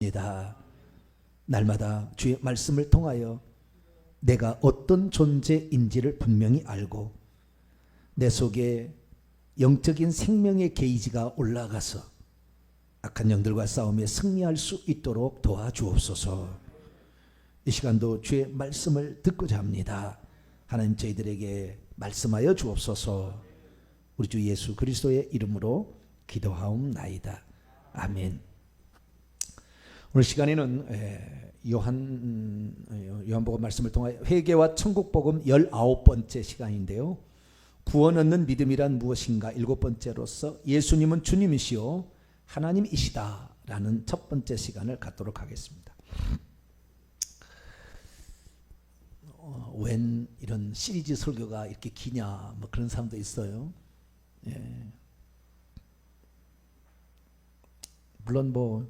있습니다. 날마다 주의 말씀을 통하여 내가 어떤 존재인지를 분명히 알고 내 속에 영적인 생명의 게이지가 올라가서 악한 영들과 싸움에 승리할 수 있도록 도와주옵소서. 이 시간도 주의 말씀을 듣고자 합니다. 하나님 저희들에게 말씀하여 주옵소서. 우리 주 예수 그리스도의 이름으로 기도하옵나이다. 아멘. 오늘 시간에는 요한복음 말씀을 통하여 회개와 천국복음 19번째 시간인데요. 구원 얻는 믿음이란 무엇인가 7번째로서 예수님은 주님이시요 하나님이시다 라는 첫 번째 시간을 갖도록 하겠습니다. 웬 이런 시리즈 설교가 이렇게 기냐 뭐 그런 사람도 있어요. 예. 물론 뭐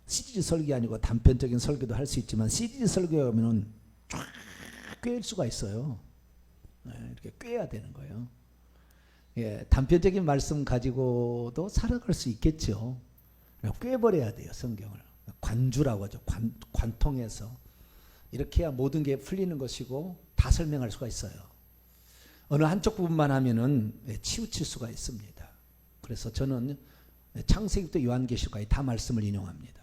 시리즈 설교 아니고 단편적인 설교도 할 수 있지만 시리즈 설교하면은 쫙 꿰일 수가 있어요. 예, 이렇게 꿰야 되는 거예요. 예, 단편적인 말씀 가지고도 살아갈 수 있겠죠. 꿰버려야 돼요, 성경을. 관주라고 하죠. 관통해서. 이렇게 해야 모든 게 풀리는 것이고 다 설명할 수가 있어요. 어느 한쪽 부분만 하면은 치우칠 수가 있습니다. 그래서 저는 창세기부터 요한계시록까지 다 말씀을 인용합니다.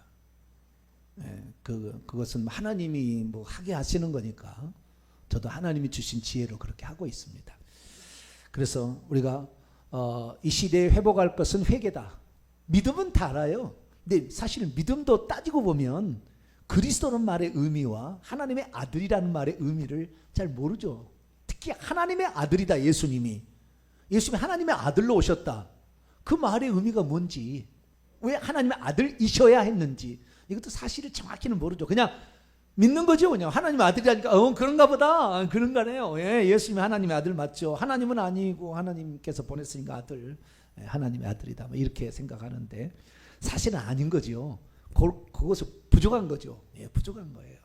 그것은 하나님이 뭐 하게 하시는 거니까 저도 하나님이 주신 지혜로 그렇게 하고 있습니다. 그래서 우리가 이 시대에 회복할 것은 회개다. 믿음은 다 알아요. 근데 사실 믿음도 따지고 보면 그리스도는 말의 의미와 하나님의 아들이라는 말의 의미를 잘 모르죠. 특히 하나님의 아들이다. 예수님이 하나님의 아들로 오셨다. 그 말의 의미가 뭔지, 왜 하나님의 아들이셔야 했는지 이것도 사실을 정확히는 모르죠. 그냥 믿는 거죠. 그냥 하나님의 아들이라니까 그런가 보다. 그런가네요. 예, 예수님이 하나님의 아들 맞죠. 하나님은 아니고 하나님께서 보냈으니까 아들, 하나님의 아들이다 뭐 이렇게 생각하는데 사실은 아닌 거죠. 그것은 부족한 거죠. 예, 부족한 거예요.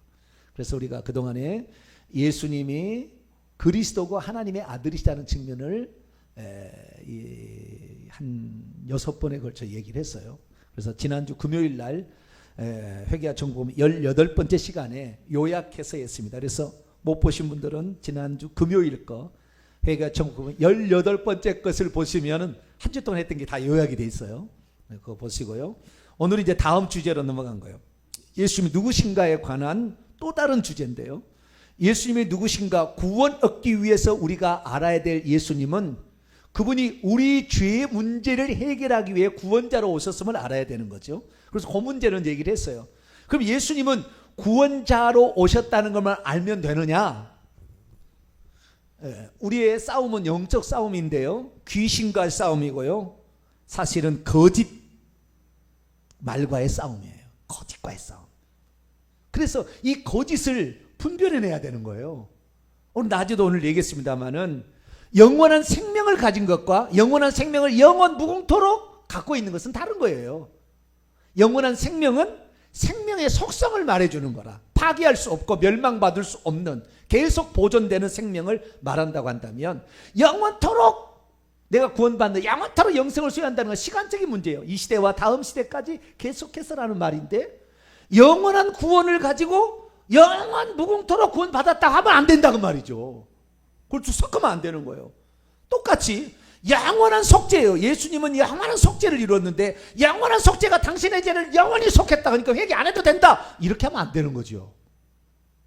그래서 우리가 그동안에 예수님이 그리스도고 하나님의 아들이시다는 측면을 한 6번에 걸쳐 얘기를 했어요. 그래서 지난주 금요일 날 회개와 천국복음 18번째 시간에 요약해서 했습니다. 그래서 못 보신 분들은 지난주 금요일 거 회개와 천국복음 18번째 것을 보시면 한 주 동안 했던 게 다 요약이 돼 있어요. 그거 보시고요. 오늘 이제 다음 주제로 넘어간 거예요. 예수님이 누구신가에 관한 또 다른 주제인데요. 예수님이 누구신가 구원 얻기 위해서 우리가 알아야 될 예수님은 그분이 우리 죄의 문제를 해결하기 위해 구원자로 오셨음을 알아야 되는 거죠. 그래서 그 문제는 얘기를 했어요. 그럼 예수님은 구원자로 오셨다는 것만 알면 되느냐? 우리의 싸움은 영적 싸움인데요. 귀신과의 싸움이고요. 사실은 거짓 말과의 싸움이에요. 거짓과의 싸움. 그래서 이 거짓을 분별해내야 되는 거예요. 오늘 낮에도 오늘 얘기했습니다마는 영원한 생명을 가진 것과 영원한 생명을 영원 무궁토록 갖고 있는 것은 다른 거예요. 영원한 생명은 생명의 속성을 말해주는 거라. 파괴할 수 없고 멸망받을 수 없는 계속 보존되는 생명을 말한다고 한다면 영원토록 내가 구원받는 영원토록 영생을 소유한다는 건 시간적인 문제예요. 이 시대와 다음 시대까지 계속해서라는 말인데 영원한 구원을 가지고 영원 무궁토록 구원받았다 하면 안 된다고 말이죠. 그걸 섞으면 안 되는 거예요. 똑같이 영원한 속죄예요. 예수님은 영원한 속죄를 이루었는데 영원한 속죄가 당신의 죄를 영원히 속했다. 그러니까 회개 안 해도 된다. 이렇게 하면 안 되는 거죠.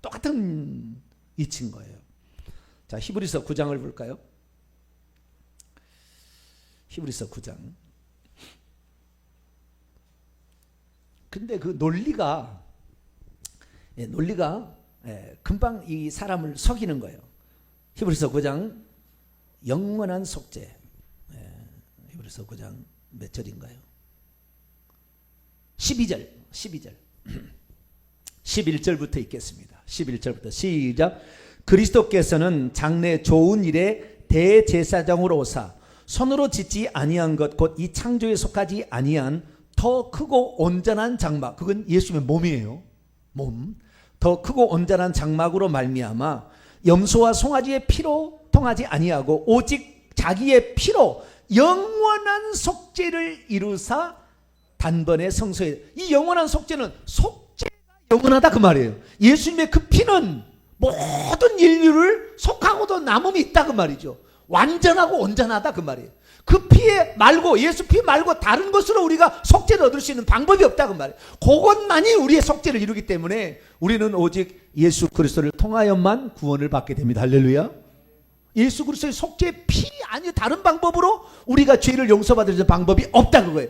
똑같은 이치인 거예요. 자, 히브리서 9장을 볼까요? 히브리서 9장. 근데 그 논리가 금방 이 사람을 속이는 거예요. 히브리서 9장 영원한 속죄. 히브리서 9장 몇 절인가요? 12절 11절부터 읽겠습니다. 11절부터 시작. 그리스도께서는 장래 좋은 일에 대제사장으로 오사 손으로 짓지 아니한 것 곧 이 창조에 속하지 아니한 더 크고 온전한 장막, 그건 예수님의 몸이에요. 몸. 더 크고 온전한 장막으로 말미암아 염소와 송아지의 피로 통하지 아니하고 오직 자기의 피로 영원한 속죄를 이루사 단번에 성소에. 이 영원한 속죄는 속죄가 영원하다 그 말이에요. 예수님의 그 피는 모든 인류를 속하고도 남음이 있다 그 말이죠. 완전하고 온전하다 그 말이에요. 그 피에 말고, 예수 피 말고 다른 것으로 우리가 속죄를 얻을 수 있는 방법이 없다 그 말이에요. 그것만이 우리의 속죄를 이루기 때문에 우리는 오직 예수 그리스도를 통하여만 구원을 받게 됩니다. 할렐루야. 예수 그리스도의 속죄의 피 아니 다른 방법으로 우리가 죄를 용서받을 수 있는 방법이 없다 그거예요.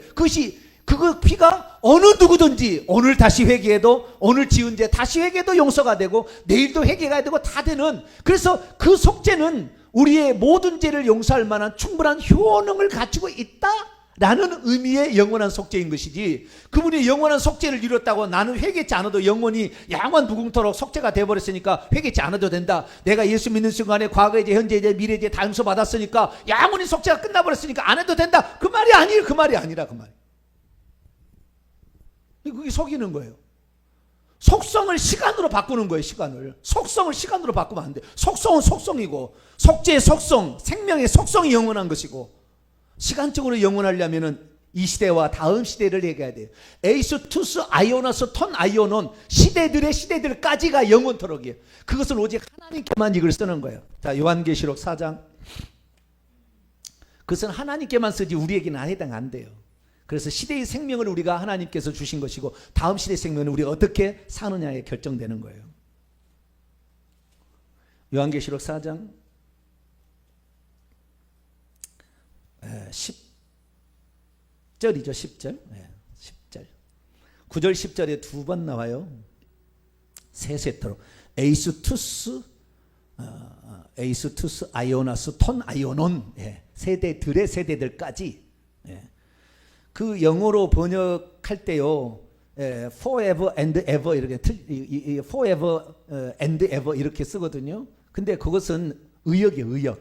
그 피가 어느 누구든지 오늘 다시 회개해도, 오늘 지은 죄 다시 회개해도 용서가 되고 내일도 회개가 되고 다 되는, 그래서 그 속죄는 우리의 모든 죄를 용서할 만한 충분한 효능을 갖추고 있다라는 의미의 영원한 속죄인 것이지, 그분이 영원한 속죄를 이뤘다고 나는 회개치 않아도 영원히 양원 무궁토록 속죄가 되어버렸으니까 회개치 않아도 된다, 내가 예수 믿는 순간에 과거의 죄, 현재의 죄, 미래의 죄 다 용서받았으니까 양원히 속죄가 끝나버렸으니까 안 해도 된다, 그 말이 아니에요. 그 말이 아니라 그 말. 그게 속이는 거예요. 속성을 시간으로 바꾸는 거예요. 속성을 시간으로 바꾸면 안 돼. 속성은 속성이고, 속죄의 속성, 생명의 속성이 영원한 것이고, 시간적으로 영원하려면은 이 시대와 다음 시대를 얘기해야 돼요. 에이스, 투스, 아이오나스, 톤, 아이오논, 시대들의 시대들까지가 영원토록이에요. 그것은 오직 하나님께만 이걸 쓰는 거예요. 자, 요한계시록 4장. 그것은 하나님께만 쓰지 우리에게는 해당 안 돼요. 그래서 시대의 생명을 우리가 하나님께서 주신 것이고, 다음 시대의 생명은 우리가 어떻게 사느냐에 결정되는 거예요. 요한계시록 4장 10절이죠. 10절. 10절. 9절 10절에 두 번 나와요. 세세토록 에이스투스, 아이오나스, 톤, 아이오논, 세대들의 세대들까지. 그 영어로 번역할 때요, forever and ever 이렇게 forever and ever 이렇게 쓰거든요. 근데 그것은 의역이에요, 의역.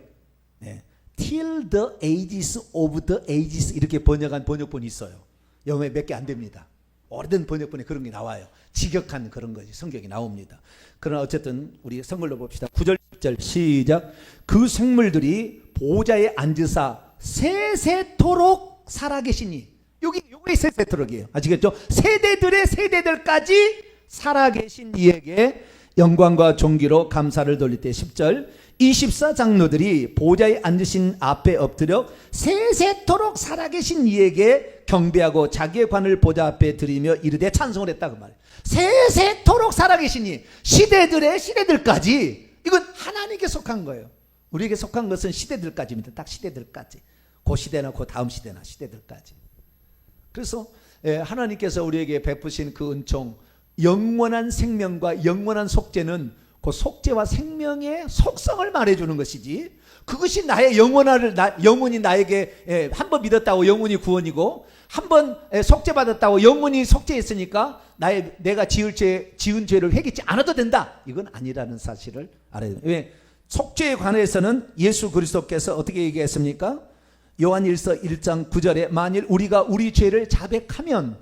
till the ages of the ages 이렇게 번역한 번역본이 있어요. 영어에 몇 개 안 됩니다. 오래된 번역본에 그런 게 나와요. 직역한 그런 것이 성경이 나옵니다. 그러나 어쨌든 우리 성글로 봅시다. 9절 10절 시작. 그 생물들이 보좌에 앉으사 세세토록 살아계시니, 요게 세세토록이에요. 아시겠죠? 세대들의 세대들까지 살아계신 이에게 영광과 존귀로 감사를 돌릴 때 10절 24장로들이 보좌에 앉으신 앞에 엎드려 세세토록 살아계신 이에게 경배하고 자기의 관을 보좌 앞에 드리며 이르되 찬송을 했다 그 말이에요. 세세토록 살아계신 이, 시대들의 시대들까지. 이건 하나님께 속한 거예요. 우리에게 속한 것은 시대들까지입니다. 딱 시대들까지. 그 시대나 그 다음 시대나 시대들까지. 그래서 하나님께서 우리에게 베푸신 그 은총, 영원한 생명과 영원한 속죄는 그 속죄와 생명의 속성을 말해주는 것이지, 그것이 나의 영원히 나에게 한 번 믿었다고 영원히 구원이고, 한 번 속죄받았다고 영원히 속죄했으니까 내가 지은 죄를 회개치 않아도 된다, 이건 아니라는 사실을 알아야 돼요. 왜? 속죄에 관해서는 예수 그리스도께서 어떻게 얘기했습니까? 요한일서 1장 9절에 만일 우리가 우리 죄를 자백하면,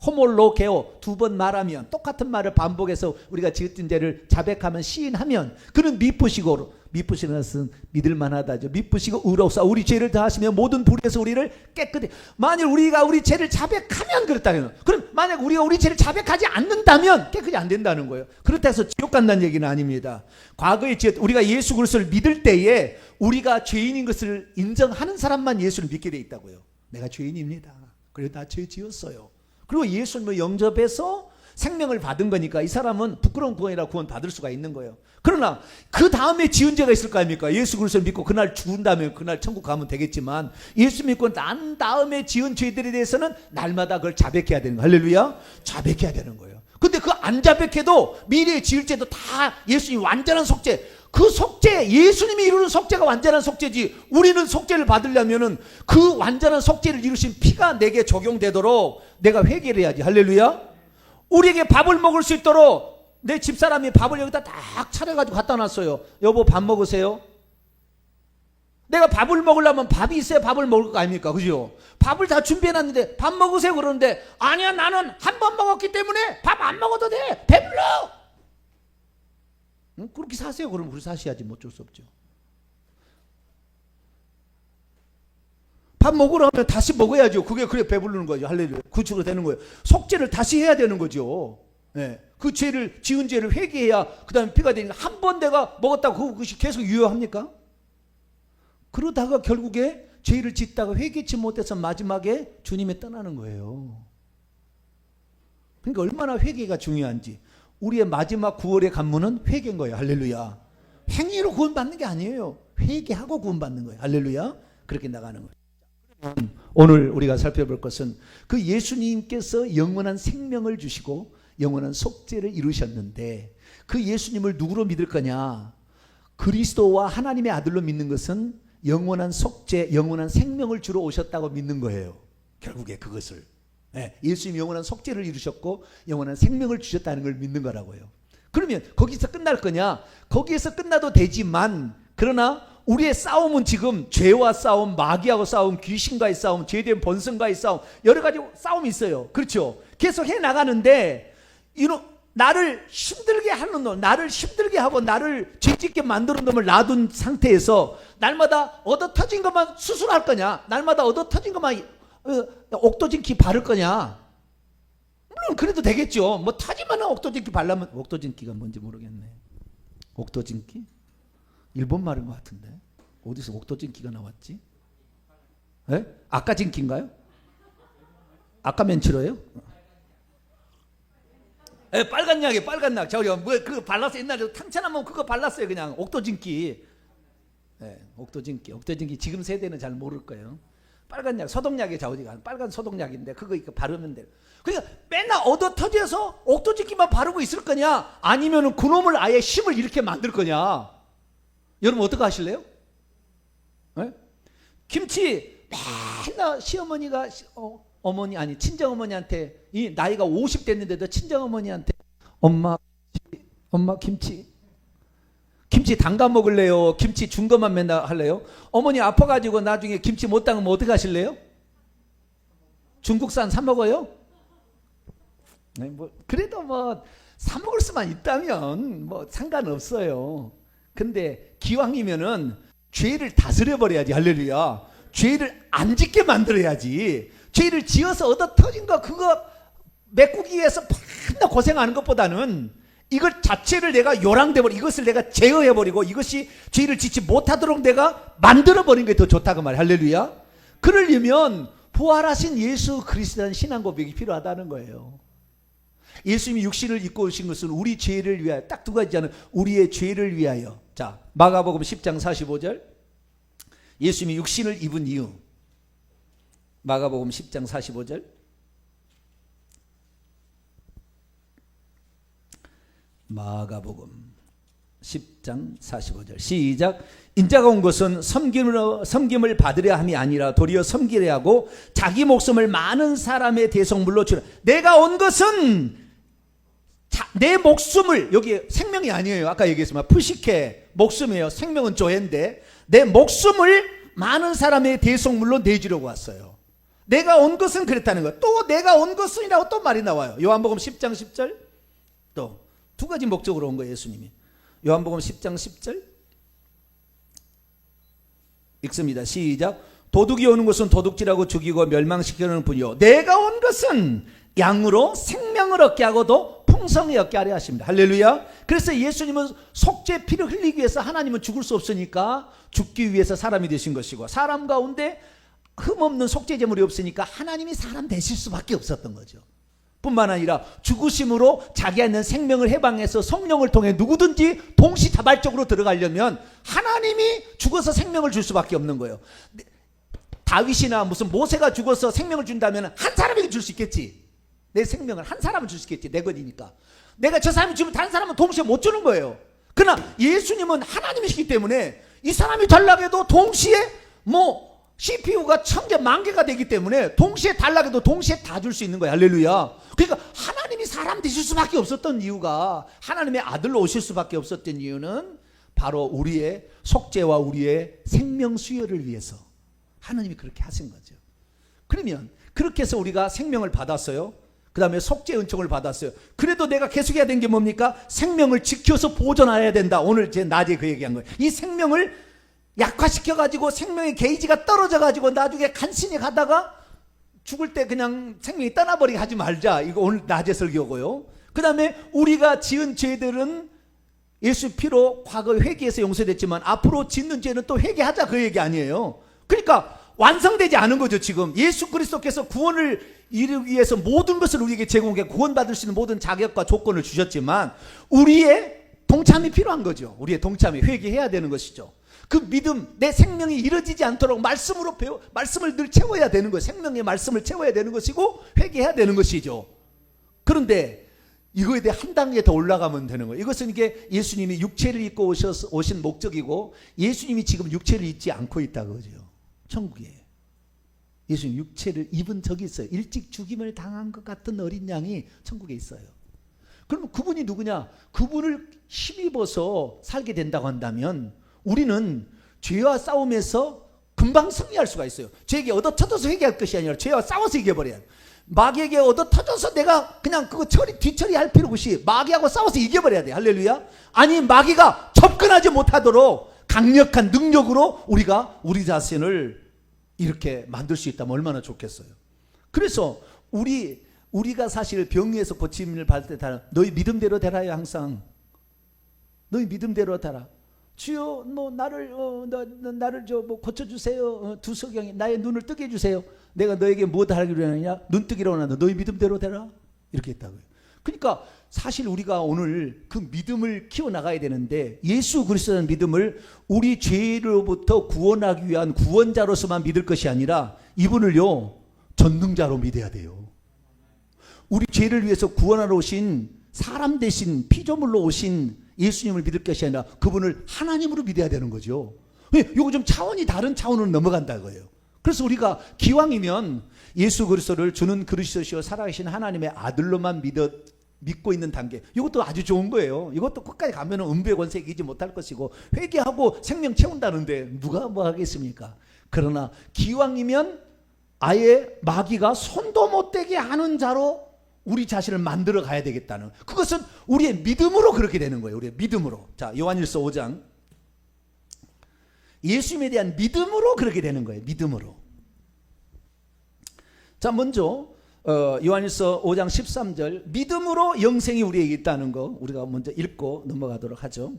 호몰로게오 두 번 말하면, 똑같은 말을 반복해서 우리가 지은 죄를 자백하면, 시인하면 그는 미쁘시는 것은 믿을만하다죠. 미쁘시고 의롭사 우리 죄를 다하시며 모든 불의에서 우리를 깨끗해. 만일 우리가 우리 죄를 자백하면 그렇다면, 그럼 만약 우리가 우리 죄를 자백하지 않는다면 깨끗이 안 된다는 거예요. 그렇다 해서 지옥 간다는 얘기는 아닙니다. 과거에 우리가 예수 그리스도를 믿을 때에 우리가 죄인인 것을 인정하는 사람만 예수를 믿게 돼 있다고요. 내가 죄인입니다. 그래서 나 죄 지었어요. 그리고 예수님을 영접해서 생명을 받은 거니까 이 사람은 부끄러운 구원이라 구원 받을 수가 있는 거예요. 그러나 그 다음에 지은 죄가 있을 거 아닙니까? 예수 그리스도를 믿고 그날 죽은 다음에 그날 천국 가면 되겠지만, 예수 믿고 난 다음에 지은 죄들에 대해서는 날마다 그걸 자백해야 되는 거예요. 할렐루야. 자백해야 되는 거예요. 근데 그 안 자백해도 미래에 지을 죄도 다 예수님이 완전한 속죄, 그 속죄, 예수님이 이루는 속죄가 완전한 속죄지, 우리는 속죄를 받으려면은 그 완전한 속죄를 이루신 피가 내게 적용되도록 내가 회개를 해야지. 할렐루야. 우리에게 밥을 먹을 수 있도록 내 집사람이 밥을 여기다 딱 차려가지고 갖다 놨어요. 여보 밥 먹으세요. 내가 밥을 먹으려면 밥이 있어야 밥을 먹을 거 아닙니까? 그죠? 밥을 다 준비해놨는데 밥 먹으세요 그러는데, 아니야 나는 한 번 먹었기 때문에 밥 안 먹어도 돼, 배불러. 그렇게 사세요. 그럼 그렇게 사셔야지, 뭐 어쩔 수 없죠. 밥 먹으러 하면 다시 먹어야죠. 그게 그래 배부르는 거죠. 할렐루야. 구주로 되는 거예요. 속죄를 다시 해야 되는 거죠. 네. 그 죄를 지은 죄를 회개해야 그 다음에 피가 되니까 한 번 내가 먹었다고 그것이 계속 유효합니까? 그러다가 결국에 죄를 짓다가 회개치 못해서 마지막에 주님이 떠나는 거예요. 그러니까 얼마나 회개가 중요한지. 우리의 마지막 구원의 관문은 회개인 거예요. 할렐루야. 행위로 구원받는 게 아니에요. 회개하고 구원받는 거예요. 할렐루야. 그렇게 나가는 거예요. 오늘 우리가 살펴볼 것은 그 예수님께서 영원한 생명을 주시고 영원한 속죄를 이루셨는데 그 예수님을 누구로 믿을 거냐? 그리스도와 하나님의 아들로 믿는 것은 영원한 속죄, 영원한 생명을 주러 오셨다고 믿는 거예요. 결국에 그것을. 예수님이 영원한 속죄를 이루셨고 영원한 생명을 주셨다는 걸 믿는 거라고요. 그러면 거기서 끝날 거냐? 거기에서 끝나도 되지만 그러나 우리의 싸움은 지금 죄와 싸움, 마귀하고 싸움, 귀신과의 싸움, 죄된 본성과의 싸움, 여러 가지 싸움이 있어요. 그렇죠? 계속 해나가는데 나를 힘들게 하는 놈, 나를 힘들게 하고 나를 죄짓게 만드는 놈을 놔둔 상태에서 날마다 얻어터진 것만 수술할 거냐? 날마다 얻어터진 것만 옥도진기 바를 거냐? 물론 그래도 되겠죠. 뭐 타지만 옥도진기 바르면, 옥도진기가 뭔지 모르겠네. 옥도진기? 일본 말인 것 같은데 어디서 옥도진기가 나왔지? 예? 아까진기인가요? 아까면치로예요? 예, 빨간 약이에요. 빨간 약. 저 그거 발랐어요. 옛날에 탕천하면 그거 발랐어요. 그냥 옥도진기. 예, 옥도진기 지금 세대는 잘 모를 거예요. 빨간 약, 소독약의 자우지가 빨간 소독약인데 그거 바르면 돼요. 그러니까 맨날 얻어터져서 옥도진기만 바르고 있을 거냐? 아니면 그놈을 아예 힘을 이렇게 만들 거냐? 여러분 어떻게 하실래요? 네? 김치 맨날 시어머니가 어머니 아니 친정어머니한테 이 나이가 50 됐는데도 친정어머니한테 엄마 김치 담가 먹을래요? 김치 준 것만 맨날 할래요? 어머니 아파가지고 나중에 김치 못 담으면 어떻게 하실래요? 중국산 사 먹어요? 네, 뭐 그래도 뭐 사 먹을 수만 있다면 뭐 상관없어요. 근데 기왕이면은 죄를 다스려 버려야지. 할렐루야. 죄를 안 짓게 만들어야지. 죄를 지어서 얻어 터진 거 그거 메꾸기 위해서 맨날 고생하는 것보다는 이걸 자체를 내가 요랑돼버리고 이것을 내가 제어해버리고 이것이 죄를 짓지 못하도록 내가 만들어버리는 게 더 좋다고 말이야. 할렐루야. 그러려면 부활하신 예수 그리스도라는 신앙 고백이 필요하다는 거예요. 예수님이 육신을 입고 오신 것은 우리 죄를 위하여, 딱 두 가지잖아요. 우리의 죄를 위하여. 자, 마가복음 10장 45절. 예수님이 육신을 입은 이유. 마가복음 10장 45절. 마가복음 10장 45절. 시작. 인자가 온 것은 섬김을 받으려 함이 아니라 도리어 섬기려 하고 자기 목숨을 많은 사람의 대속물로 주라. 내가 온 것은 내 목숨을, 여기 생명이 아니에요. 아까 얘기했지만 푸시케 목숨이에요. 생명은 조회인데 내 목숨을 많은 사람의 대속물로 내주려고 왔어요. 내가 온 것은 그랬다는 거예요. 또 내가 온 것은이라고 또 말이 나와요. 요한복음 10장 10절. 또 두 가지 목적으로 온 거예요. 예수님이. 요한복음 10장 10절 읽습니다. 시작. 도둑이 오는 것은 도둑질하고 죽이고 멸망시키는 분이요 내가 온 것은 양으로 생명을 얻게 하고도 풍성히 얻게 하려 하십니다. 할렐루야. 그래서 예수님은 속죄 피를 흘리기 위해서, 하나님은 죽을 수 없으니까 죽기 위해서 사람이 되신 것이고, 사람 가운데 흠없는 속죄 제물이 없으니까 하나님이 사람 되실 수밖에 없었던 거죠. 뿐만 아니라 죽으심으로 자기가 있는 생명을 해방해서 성령을 통해 누구든지 동시다발적으로 들어가려면 하나님이 죽어서 생명을 줄 수밖에 없는 거예요. 다윗이나 무슨 모세가 죽어서 생명을 준다면 한 사람에게 줄 수 있겠지. 내 생명을 한 사람은 줄 수 있겠지. 내 것이니까. 내가 저 사람이 주면 다른 사람은 동시에 못 주는 거예요. 그러나 예수님은 하나님이시기 때문에 이 사람이 달라고 동시에 뭐 CPU가 1000개, 10,000개가 되기 때문에 동시에 달라고 해도 동시에 다 줄 수 있는 거야. 할렐루야. 그러니까 하나님이 사람 되실 수밖에 없었던 이유가, 하나님의 아들로 오실 수밖에 없었던 이유는 바로 우리의 속죄와 우리의 생명 수혈을 위해서 하나님이 그렇게 하신 거죠. 그러면 그렇게 해서 우리가 생명을 받았어요. 그 다음에 속죄 은총을 받았어요. 그래도 내가 계속해야 되는 게 뭡니까? 생명을 지켜서 보존해야 된다. 오늘 제 낮에 그 얘기한 거예요. 이 생명을 약화시켜가지고 생명의 게이지가 떨어져가지고 나중에 간신히 가다가 죽을 때 그냥 생명이 떠나버리게 하지 말자. 이거 오늘 낮에 설교고요. 그 다음에 우리가 지은 죄들은 예수 피로 과거에 회개해서 용서됐지만 앞으로 짓는 죄는 또 회개하자, 그 얘기 아니에요. 그러니까 완성되지 않은 거죠. 지금 예수 그리스도께서 구원을 이루기 위해서 모든 것을 우리에게 제공해 구원받을 수 있는 모든 자격과 조건을 주셨지만 우리의 동참이 필요한 거죠. 우리의 동참이 회개해야 되는 것이죠. 그 믿음, 내 생명이 이루어지지 않도록 말씀을 늘 채워야 되는 것, 생명의 말씀을 채워야 되는 것이고 회개해야 되는 것이죠. 그런데 이거에 대해 한 단계 더 올라가면 되는 거예요. 이것은 이게 예수님이 육체를 입고 오신 목적이고 예수님이 지금 육체를 입지 않고 있다 그거죠. 천국에 예수님 육체를 입은 적이 있어요. 일찍 죽임을 당한 것 같은 어린 양이 천국에 있어요. 그러면 그분이 누구냐? 그분을 힘입어서 살게 된다고 한다면 우리는 죄와 싸움에서 금방 승리할 수가 있어요. 죄에게 얻어터져서 회개할 것이 아니라 죄와 싸워서 이겨버려야 돼요. 마귀에게 얻어터져서 내가 그냥 그거 뒤처리할 필요 없이 마귀하고 싸워서 이겨버려야 돼. 할렐루야. 아니 마귀가 접근하지 못하도록 강력한 능력으로 우리가 우리 자신을 이렇게 만들 수 있다면 얼마나 좋겠어요. 그래서 우리가 사실 병에서 고침을 받을 때 너희 믿음대로 되라요. 항상 너희 믿음대로 되라. 주여 뭐 나를 고쳐주세요. 두서경이 나의 눈을 뜨게 해주세요. 내가 너에게 무엇 하기로 하느냐? 눈뜨기로 하나 너희 믿음대로 되라. 이렇게 했다고요. 그러니까 사실 우리가 오늘 그 믿음을 키워나가야 되는데 예수 그리스도의 믿음을 우리 죄로부터 구원하기 위한 구원자로서만 믿을 것이 아니라 이분을요 전능자로 믿어야 돼요. 우리 죄를 위해서 구원하러 오신 사람 대신 피조물로 오신 예수님을 믿을 것이 아니라 그분을 하나님으로 믿어야 되는 거죠. 이거 좀 차원이 다른 차원으로 넘어간다고요. 그래서 우리가 기왕이면 예수 그리스도를 주는 그리스도시요 살아계신 하나님의 아들로만 믿고 있는 단계, 이것도 아주 좋은 거예요. 이것도 끝까지 가면 은부의 권세 이기지 못할 것이고 회개하고 생명 채운다는데 누가 뭐 하겠습니까? 그러나 기왕이면 아예 마귀가 손도 못 대게 하는 자로 우리 자신을 만들어 가야 되겠다는, 그것은 우리의 믿음으로 그렇게 되는 거예요. 우리의 믿음으로. 자, 요한일서 5장. 예수님에 대한 믿음으로 그렇게 되는 거예요. 믿음으로. 자, 먼저 요한일서 5장 13절 믿음으로 영생이 우리에게 있다는 거 우리가 먼저 읽고 넘어가도록 하죠.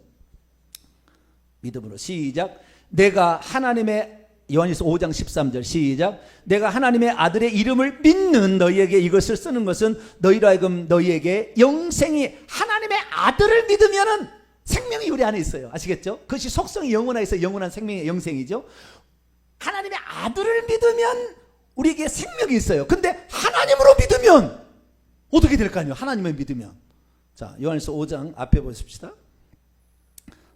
믿음으로 시작. 내가 하나님의, 요한일서 5장 13절 시작. 내가 하나님의 아들의 이름을 믿는 너희에게 이것을 쓰는 것은 너희로 하여금 너희에게 영생이, 하나님의 아들을 믿으면은 생명이 우리 안에 있어요. 아시겠죠? 그것이 속성이 영원하에 있어 영원한 생명의 영생이죠. 하나님의 아들을 믿으면 우리에게 생명이 있어요. 근데 하나님으로 믿으면 어떻게 될까요? 하나님을 믿으면. 자, 요한일서 5장 앞에 보십시다.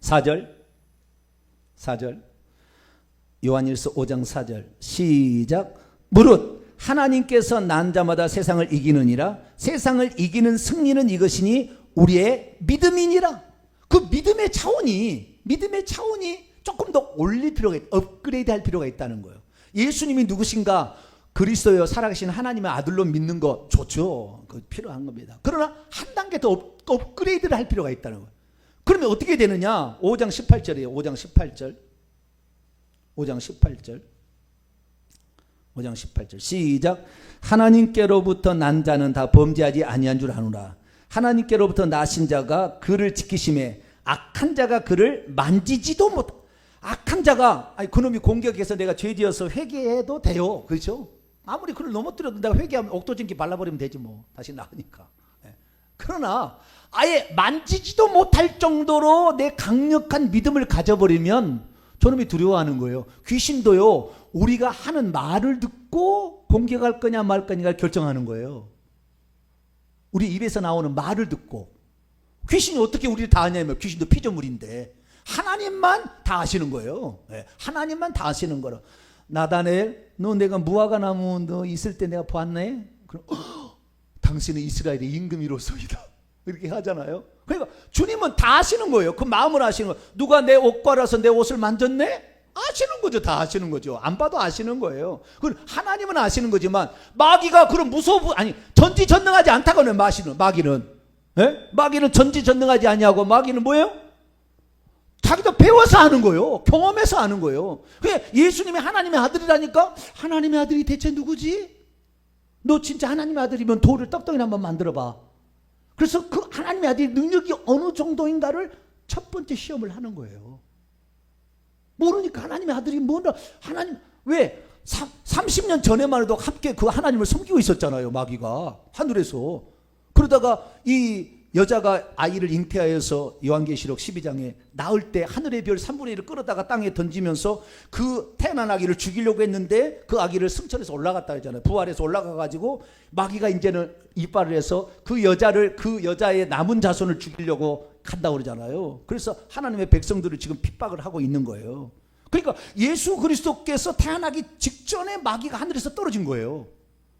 4절. 요한일서 5장 4절 시작. 무릇 하나님께서 난 자마다 세상을 이기느니라. 세상을 이기는 승리는 이것이니 우리의 믿음이니라. 그 믿음의 차원이 조금 더 올릴 필요가 있다. 업그레이드 할 필요가 있다는 거예요. 예수님이 누구신가? 그리스도여 살아계신 하나님의 아들로 믿는 거 좋죠. 그거 필요한 겁니다. 그러나 한 단계 더 업그레이드를 할 필요가 있다는 거예요. 그러면 어떻게 되느냐? 5장 18절이에요. 5장 18절 시작. 하나님께로부터 난 자는 다 범죄하지 아니한 줄 아노라. 하나님께로부터 나신 자가 그를 지키심에 악한 자가 그를 만지지도 못. 악한 자가, 아니 그놈이 공격해서 내가 죄지어서 회개해도 돼요. 그렇죠? 아무리 그를 넘어뜨려도 내가 회개하면 옥토진기 발라버리면 되지 뭐. 다시 나으니까. 그러나 아예 만지지도 못할 정도로 내 강력한 믿음을 가져버리면 저놈이 두려워하는 거예요. 귀신도요, 우리가 하는 말을 듣고 공격할 거냐 말 거냐를 결정하는 거예요. 우리 입에서 나오는 말을 듣고. 귀신이 어떻게 우리를 다 아냐면 귀신도 피조물인데 하나님만 다 아시는 거예요. 하나님만 다 아시는 거라. 나다넬, 너 내가 무화과 나무 너 있을 때 내가 보았네? 그럼 당신은 이스라엘의 임금이로소이다. 이렇게 하잖아요. 그러니까 주님은 다 아시는 거예요. 그 마음을 아시는 거예요. 누가 내 옷과라서 내 옷을 만졌네? 아시는 거죠. 다 아시는 거죠. 안 봐도 아시는 거예요. 그건 하나님은 아시는 거지만 마귀가 그런 전지전능하지 않다고는 마귀는. 마귀는 전지전능하지 아니하고 마귀는 뭐예요? 자기도 배워서 아는 거예요. 경험해서 아는 거예요. 그게 예수님이 하나님의 아들이라니까 하나님의 아들이 대체 누구지? 너 진짜 하나님의 아들이면 돌을 떡덩이나 한번 만들어봐. 그래서 그 하나님의 아들의 능력이 어느 정도인가를 첫 번째 시험을 하는 거예요. 모르니까 하나님의 아들이 뭐라 하나님 왜 30년 전에만 해도 함께 그 하나님을 섬기고 있었잖아요. 마귀가 하늘에서. 그러다가 이 여자가 아이를 잉태하여서 요한계시록 12장에 낳을 때 하늘의 별 3분의 1을 끌어다가 땅에 던지면서 그 태어난 아기를 죽이려고 했는데 그 아기를 승천해서 올라갔다 했잖아요. 부활해서 올라가가지고 마귀가 이제는 이빨을 해서 그 여자의 남은 자손을 죽이려고 간다고 그러잖아요. 그래서 하나님의 백성들을 지금 핍박을 하고 있는 거예요. 그러니까 예수 그리스도께서 태어나기 직전에 마귀가 하늘에서 떨어진 거예요.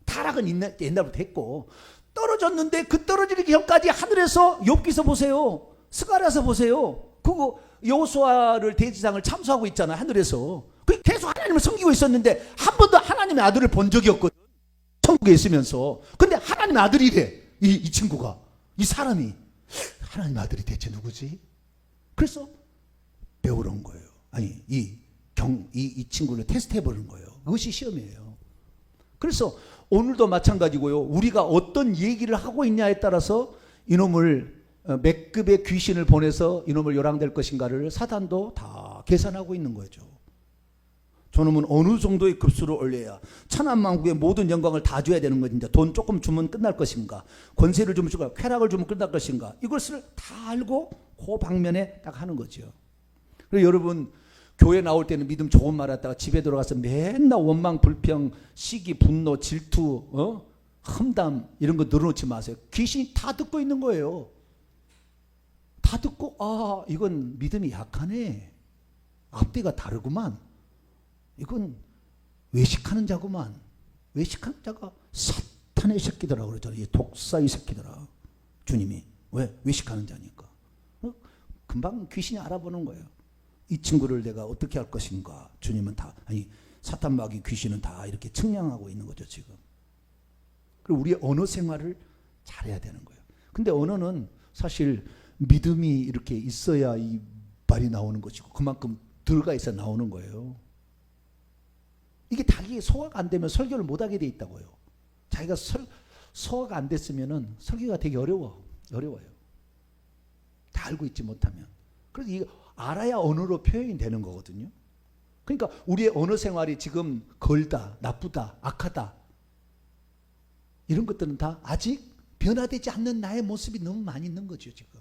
타락은 옛날부터 했고 떨어졌는데 그 떨어지기 전까지 하늘에서 욥기서 보세요. 스가랴서 보세요. 그거 여호수아를 대지상을 참수하고 있잖아요. 하늘에서. 계속 하나님을 섬기고 있었는데 한 번도 하나님의 아들을 본 적이 없거든. 천국에 있으면서. 근데 하나님의 아들이래. 이 친구가. 이 사람이. 하나님의 아들이 대체 누구지? 그래서 배우러 온 거예요. 아니 이 친구를 테스트해 보는 거예요. 그것이 시험이에요. 그래서 오늘도 마찬가지고요. 우리가 어떤 얘기를 하고 있냐에 따라서 이놈을 몇 급의 귀신을 보내서 이놈을 요랑될 것인가를 사단도 다 계산하고 있는 거죠. 저놈은 어느 정도의 급수를 올려야 천하만국의 모든 영광을 다 줘야 되는 것인가? 돈 조금 주면 끝날 것인가? 권세를 좀 주고 쾌락을 주면 끝날 것인가? 이것을 다 알고 그 방면에 딱 하는 거죠. 그리고 여러분 교회 나올 때는 믿음 좋은 말 했다가 집에 들어가서 맨날 원망, 불평, 시기, 분노, 질투, 험담 이런 거 늘어놓지 마세요. 귀신이 다 듣고 있는 거예요. 다 듣고 이건 믿음이 약하네. 앞뒤가 다르구만. 이건 외식하는 자구만. 외식하는 자가 사탄의 새끼더라고 그러잖아요. 이 독사의 새끼더라. 주님이. 왜? 외식하는 자니까. 금방 귀신이 알아보는 거예요. 이 친구를 내가 어떻게 할 것인가. 주님은 사탄 마귀 귀신은 다 이렇게 측량하고 있는 거죠 지금. 그리고 우리의 언어 생활을 잘해야 되는 거예요. 근데 언어는 사실 믿음이 이렇게 있어야 이 말이 나오는 것이고 그만큼 들어가 있어 나오는 거예요. 이게 자기 소화가 안 되면 설교를 못하게 돼 있다고요. 자기가 소화가 안 됐으면 설교가 되게 어려워요. 다 알고 있지 못하면. 그래서 이거 알아야 언어로 표현이 되는 거거든요. 그러니까 우리의 언어 생활이 지금 걸다, 나쁘다, 악하다 이런 것들은 다 아직 변화되지 않는 나의 모습이 너무 많이 있는 거죠 지금.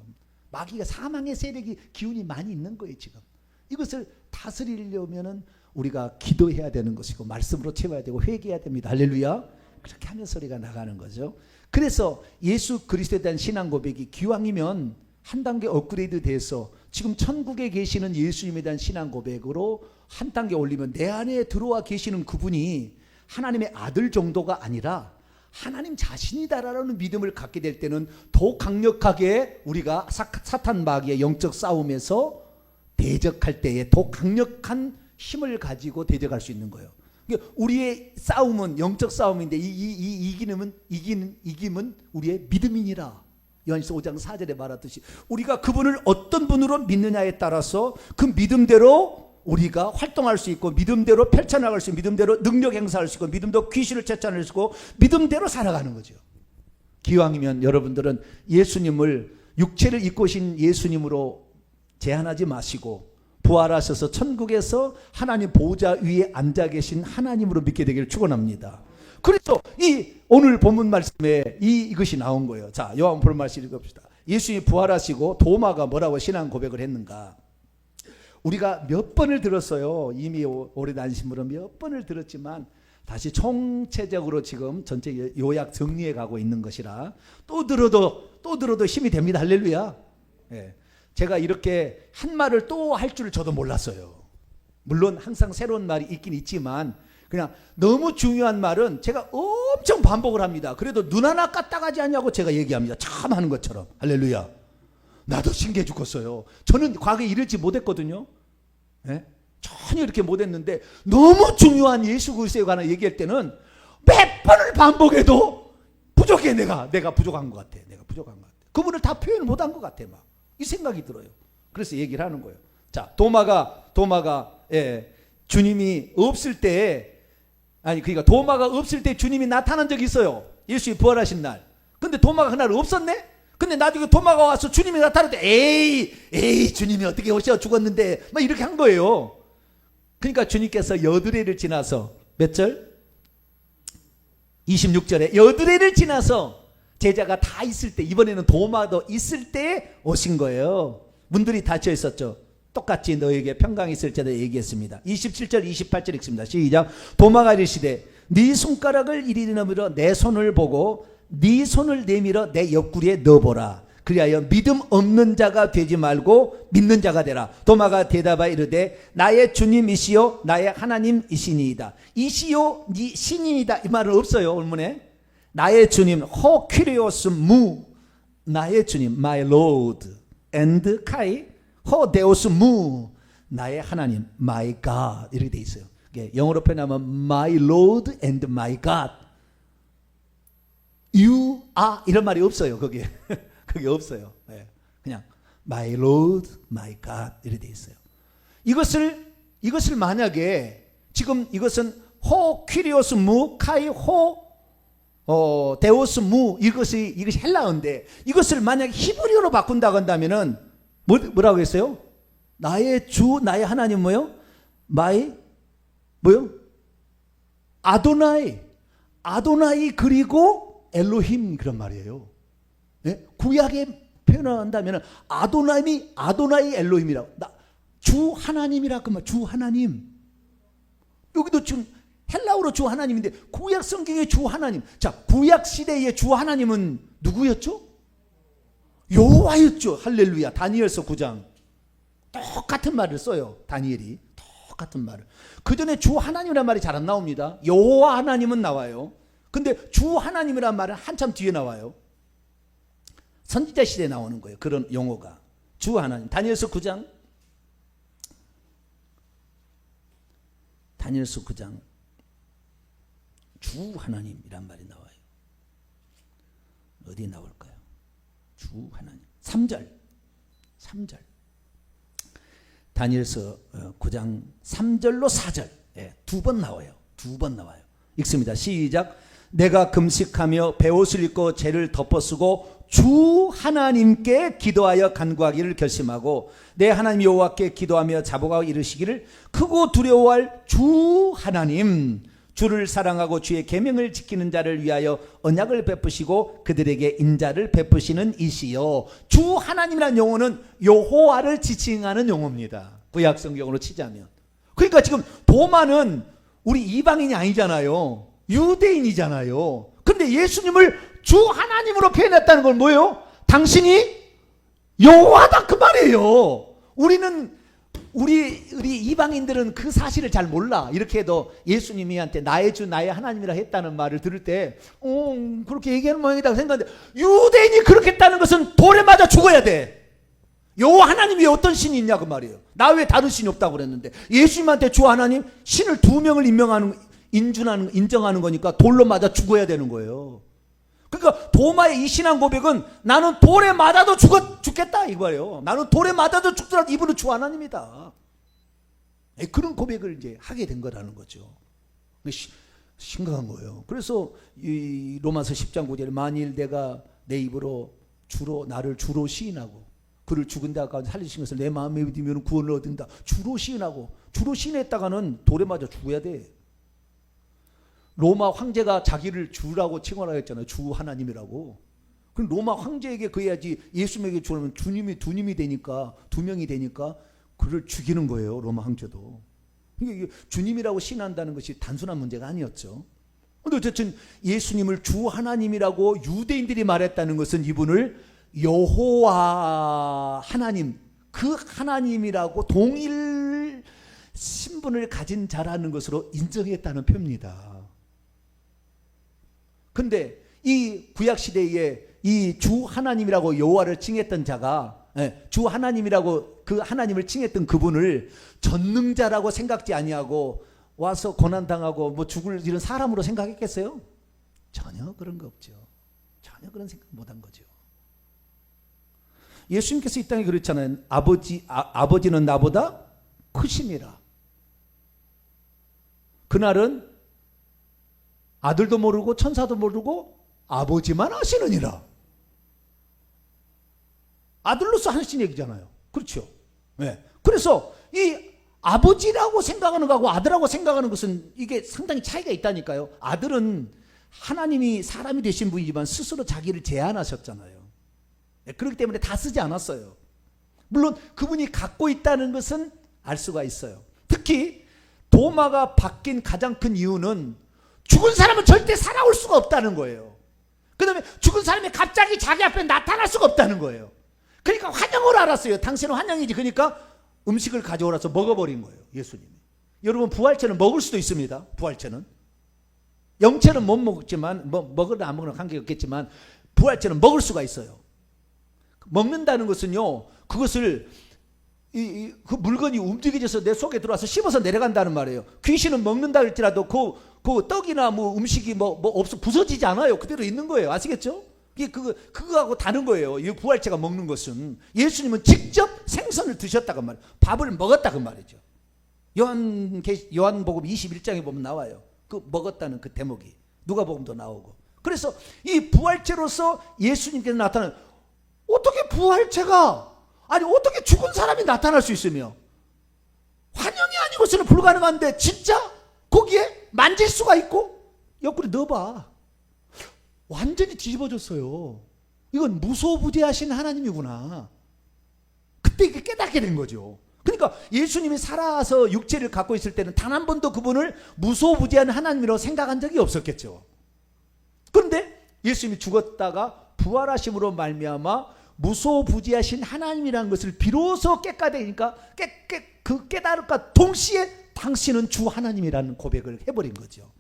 마귀가 사망의 세력이 기운이 많이 있는 거예요 지금. 이것을 다스리려면은 우리가 기도해야 되는 것이고 말씀으로 채워야 되고 회개해야 됩니다. 할렐루야. 그렇게 하면 소리가 나가는 거죠. 그래서 예수 그리스도에 대한 신앙 고백이 기왕이면 한 단계 업그레이드 돼서 지금 천국에 계시는 예수님에 대한 신앙 고백으로 한 단계 올리면 내 안에 들어와 계시는 그분이 하나님의 아들 정도가 아니라 하나님 자신이다라는 믿음을 갖게 될 때는 더 강력하게 우리가 사탄 마귀의 영적 싸움에서 대적할 때에 더 강력한 힘을 가지고 대적할 수 있는 거예요. 그러니까 우리의 싸움은 영적 싸움인데 이김은 우리의 믿음이니라. 요한일서 5장 4절에 말하듯이 우리가 그분을 어떤 분으로 믿느냐에 따라서 그 믿음대로 우리가 활동할 수 있고 믿음대로 펼쳐나갈 수 있고 믿음대로 능력 행사할 수 있고 믿음대로 귀신을 쫓아낼 수 있고 믿음대로 살아가는 거죠. 기왕이면 여러분들은 예수님을 육체를 입고 오신 예수님으로 제한하지 마시고 부활하셔서 천국에서 하나님 보호자 위에 앉아 계신 하나님으로 믿게 되기를 축원합니다. 그래서 이 오늘 본문 말씀에 이것이 나온 거예요. 자, 요한복음 말씀 읽읍시다. 예수님이 부활하시고 도마가 뭐라고 신앙 고백을 했는가? 우리가 몇 번을 들었어요. 이미 오래된 신부는 몇 번을 들었지만 다시 총체적으로 지금 전체 요약 정리해 가고 있는 것이라 또 들어도 힘이 됩니다. 할렐루야. 예. 제가 이렇게 한 말을 또 할 줄 저도 몰랐어요. 물론 항상 새로운 말이 있긴 있지만 그냥 너무 중요한 말은 제가 엄청 반복을 합니다. 그래도 눈 하나 까딱하지 않냐고 제가 얘기합니다. 참 하는 것처럼. 할렐루야. 나도 신기해 죽겠어요. 저는 과거에 이러지 못했거든요. 예? 전혀 이렇게 못했는데 너무 중요한 예수 그리스도에 관한 얘기할 때는 몇 번을 반복해도 부족해. 내가 부족한 것 같아. 내가 부족한 것 같아. 그분을 다 표현을 못한 것 같아. 막 이 생각이 들어요. 그래서 얘기를 하는 거예요. 자, 도마가 주님이 없을 때, 그러니까 도마가 없을 때 주님이 나타난 적이 있어요. 예수님이 부활하신 날. 근데 도마가 그날 없었네? 근데 나중에 도마가 와서 주님이 나타날 때 에이 주님이 어떻게 오셔 죽었는데 막 이렇게 한 거예요. 그러니까 주님께서 여드레를 지나서 몇 절? 26절에 여드레를 지나서 제자가 다 있을 때, 이번에는 도마도 있을 때 오신 거예요. 문들이 닫혀 있었죠. 똑같이 너에게 평강이 있을지도 얘기했습니다. 27절 28절 읽습니다. 시작. 도마가 이르시되 네 손가락을 이리 내밀어 내 손을 보고 네 손을 내밀어 내 옆구리에 넣어보라. 그리하여 믿음 없는 자가 되지 말고 믿는 자가 되라. 도마가 대답하여 이르되 나의 주님이시요 나의 하나님이시니이다. 이시요 니 신이이다 이 말은 없어요. 원문에 나의 주님 호 퀴리오스 무, 나의 주님 my lord and kai 호 데오스 무, 나의 하나님 my god 이렇게 돼 있어요. 영어로 표현하면 my lord and my god you are 이런 말이 없어요. 거기에 그게 없어요. 그냥 my lord my god 이렇게 돼 있어요. 이것을 만약에 지금 이것은 호 퀴리오스 무 카이 호 데오스 무, 이것이 헬라어인데 이것을 만약에 히브리어로 바꾼다고 한다면은 뭐라고 했어요? 나의 주 나의 하나님 뭐요? 뭐요? 아도나이 그리고 엘로힘 그런 말이에요. 네? 구약에 표현한다면 아도나이 엘로힘이라고, 주 하나님이라 그 말, 주 하나님. 여기도 지금 헬라어로 주 하나님인데 구약 성경의 주 하나님. 자, 구약 시대의 주 하나님은 누구였죠? 여호와였죠. 할렐루야. 다니엘서 9장 똑같은 말을 써요. 다니엘이 똑같은 말을. 그 전에 주 하나님이라는 말이 잘 안 나옵니다. 여호와 하나님은 나와요. 근데 주 하나님이라는 말은 한참 뒤에 나와요. 선지자 시대에 나오는 거예요. 그런 용어가 주 하나님. 다니엘서 9장 주 하나님이란 말이 나와요. 어디 나올까요? 주 하나님. 3절 다니엘서 9장 3절로 4절 두 번 나와요. 읽습니다. 시작. 내가 금식하며 베옷을 입고 죄를 덮어쓰고 주 하나님께 기도하여 간구하기를 결심하고 내 하나님 여호와께 기도하며 자복하고 이르시기를 크고 두려워할 주 하나님, 주를 사랑하고 주의 계명을 지키는 자를 위하여 언약을 베푸시고 그들에게 인자를 베푸시는 이시요. 주 하나님이라는 용어는 여호와를 지칭하는 용어입니다. 구약 성경으로 치자면. 그러니까 지금 도마는 우리 이방인이 아니잖아요. 유대인이잖아요. 근데 예수님을 주 하나님으로 표현했다는 건 뭐예요? 당신이 여호와다 그 말이에요. 우리 이방인들은 그 사실을 잘 몰라. 이렇게 해도 예수님이한테 나의 주 나의 하나님이라 했다는 말을 들을 때 그렇게 얘기하는 모양이다 생각하는데, 유대인이 그렇게 했다는 것은 돌에 맞아 죽어야 돼. 여호와 하나님이 어떤 신이 있냐 그 말이에요. 나 외에 다른 신이 없다고 그랬는데 예수님한테 주 하나님, 신을 2명을 인정하는 거니까 돌로 맞아 죽어야 되는 거예요. 그러니까 도마의 이 신앙 고백은 나는 돌에 맞아도 죽겠다 이거예요. 나는 돌에 맞아도 죽더라도 이분은 주 하나님이다. 그런 고백을 이제 하게 된 거라는 거죠. 심각한 거예요. 그래서 이 로마서 10장 9절에 만일 내가 내 입으로 나를 주로 시인하고 그를 죽은 데 가운데 살리신 것을 내 마음에 믿으면 구원을 얻는다. 주로 시인했다가는 돌에 맞아 죽어야 돼. 로마 황제가 자기를 주라고 칭언하였잖아요. 주 하나님이라고. 그럼 로마 황제에게 그래야지. 예수님에게 주면 주님이 두 명이 되니까 그를 죽이는 거예요. 로마 황제도. 그러니까 주님이라고 신한다는 것이 단순한 문제가 아니었죠. 그런데 어쨌든 예수님을 주 하나님이라고 유대인들이 말했다는 것은 이분을 여호와 하나님, 그 하나님이라고 동일 신분을 가진 자라는 것으로 인정했다는 표현입니다. 근데 이 구약시대에 이 주 하나님이라고 여호와를 칭했던 자가, 주 하나님이라고 그 하나님을 칭했던 그분을 전능자라고 생각지 아니하고 와서 고난당하고 뭐 죽을 이런 사람으로 생각했겠어요? 전혀 그런 거 없죠. 전혀 그런 생각 못한 거죠. 예수님께서 이 땅에 그랬잖아요. 아버지는 나보다 크심이라. 그날은 아들도 모르고 천사도 모르고 아버지만 아시느니라. 아들로서 하신 얘기잖아요. 그렇죠? 네. 그래서 이 아버지라고 생각하는 거하고 아들하고 생각하는 것은 이게 상당히 차이가 있다니까요. 아들은 하나님이 사람이 되신 분이지만 스스로 자기를 제한하셨잖아요. 네. 그렇기 때문에 다 쓰지 않았어요. 물론 그분이 갖고 있다는 것은 알 수가 있어요. 특히 도마가 바뀐 가장 큰 이유는 죽은 사람은 절대 살아올 수가 없다는 거예요. 그 다음에 죽은 사람이 갑자기 자기 앞에 나타날 수가 없다는 거예요. 그러니까 환영을 알았어요. 당신은 환영이지. 그러니까 음식을 가져오라서 먹어버린 거예요. 예수님이. 여러분, 부활체는 먹을 수도 있습니다. 부활체는. 영체는 못 먹지만 먹으나 안 먹으나 관계없겠지만 부활체는 먹을 수가 있어요. 먹는다는 것은요, 그것을 그 물건이 움직여져서 내 속에 들어와서 씹어서 내려간다는 말이에요. 귀신은 먹는다 할지라도 그 떡이나 뭐 음식이 없어 부서지지 않아요. 그대로 있는 거예요. 아시겠죠? 이게 그거하고 다른 거예요. 이 부활체가 먹는 것은. 예수님은 직접 생선을 드셨다고 말이에요. 밥을 먹었다고 말이죠. 요한복음 21장에 보면 나와요. 그 먹었다는 그 대목이. 누가복음도 나오고. 그래서 이 부활체로서 예수님께서 나타나는, 어떻게 부활체가, 아니 어떻게 죽은 사람이 나타날 수 있으며 환영이 아니고서는 불가능한데 진짜 거기에 만질 수가 있고. 옆구리 넣어봐. 완전히 뒤집어졌어요. 이건 무소부재하신 하나님이구나. 그때 이게 깨닫게 된 거죠. 그러니까 예수님이 살아서 육체를 갖고 있을 때는 단 한 번도 그분을 무소부재한 하나님이라고 생각한 적이 없었겠죠. 그런데 예수님이 죽었다가 부활하심으로 말미암아 무소부재하신 하나님이라는 것을 비로소 깨닫으니까 그 깨달음과 동시에 당신은 주 하나님이라는 고백을 해버린 거죠.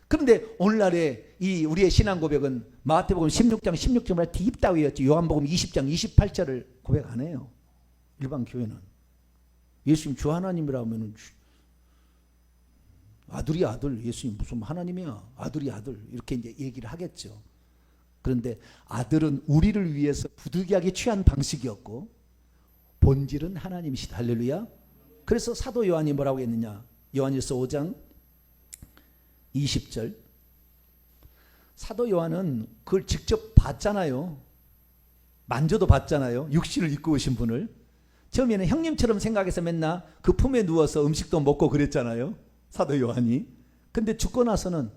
그런데 오늘날의 이 우리의 신앙 고백은 마태복음 16장 16절만 딥다위였지, 요한복음 20장 28절을 고백 안 해요. 일반 교회는. 예수님 주 하나님이라면 아들이 아들, 예수님 무슨 하나님이야, 아들이 아들, 이렇게 이제 얘기를 하겠죠. 그런데 아들은 우리를 위해서 부득이하게 취한 방식이었고 본질은 하나님이시다. 할렐루야. 그래서 사도 요한이 뭐라고 했느냐, 요한일서 5장 20절. 사도 요한은 그걸 직접 봤잖아요. 만져도 봤잖아요. 육신을 입고 오신 분을. 처음에는 형님처럼 생각해서 맨날 그 품에 누워서 음식도 먹고 그랬잖아요. 사도 요한이. 근데 죽고 나서는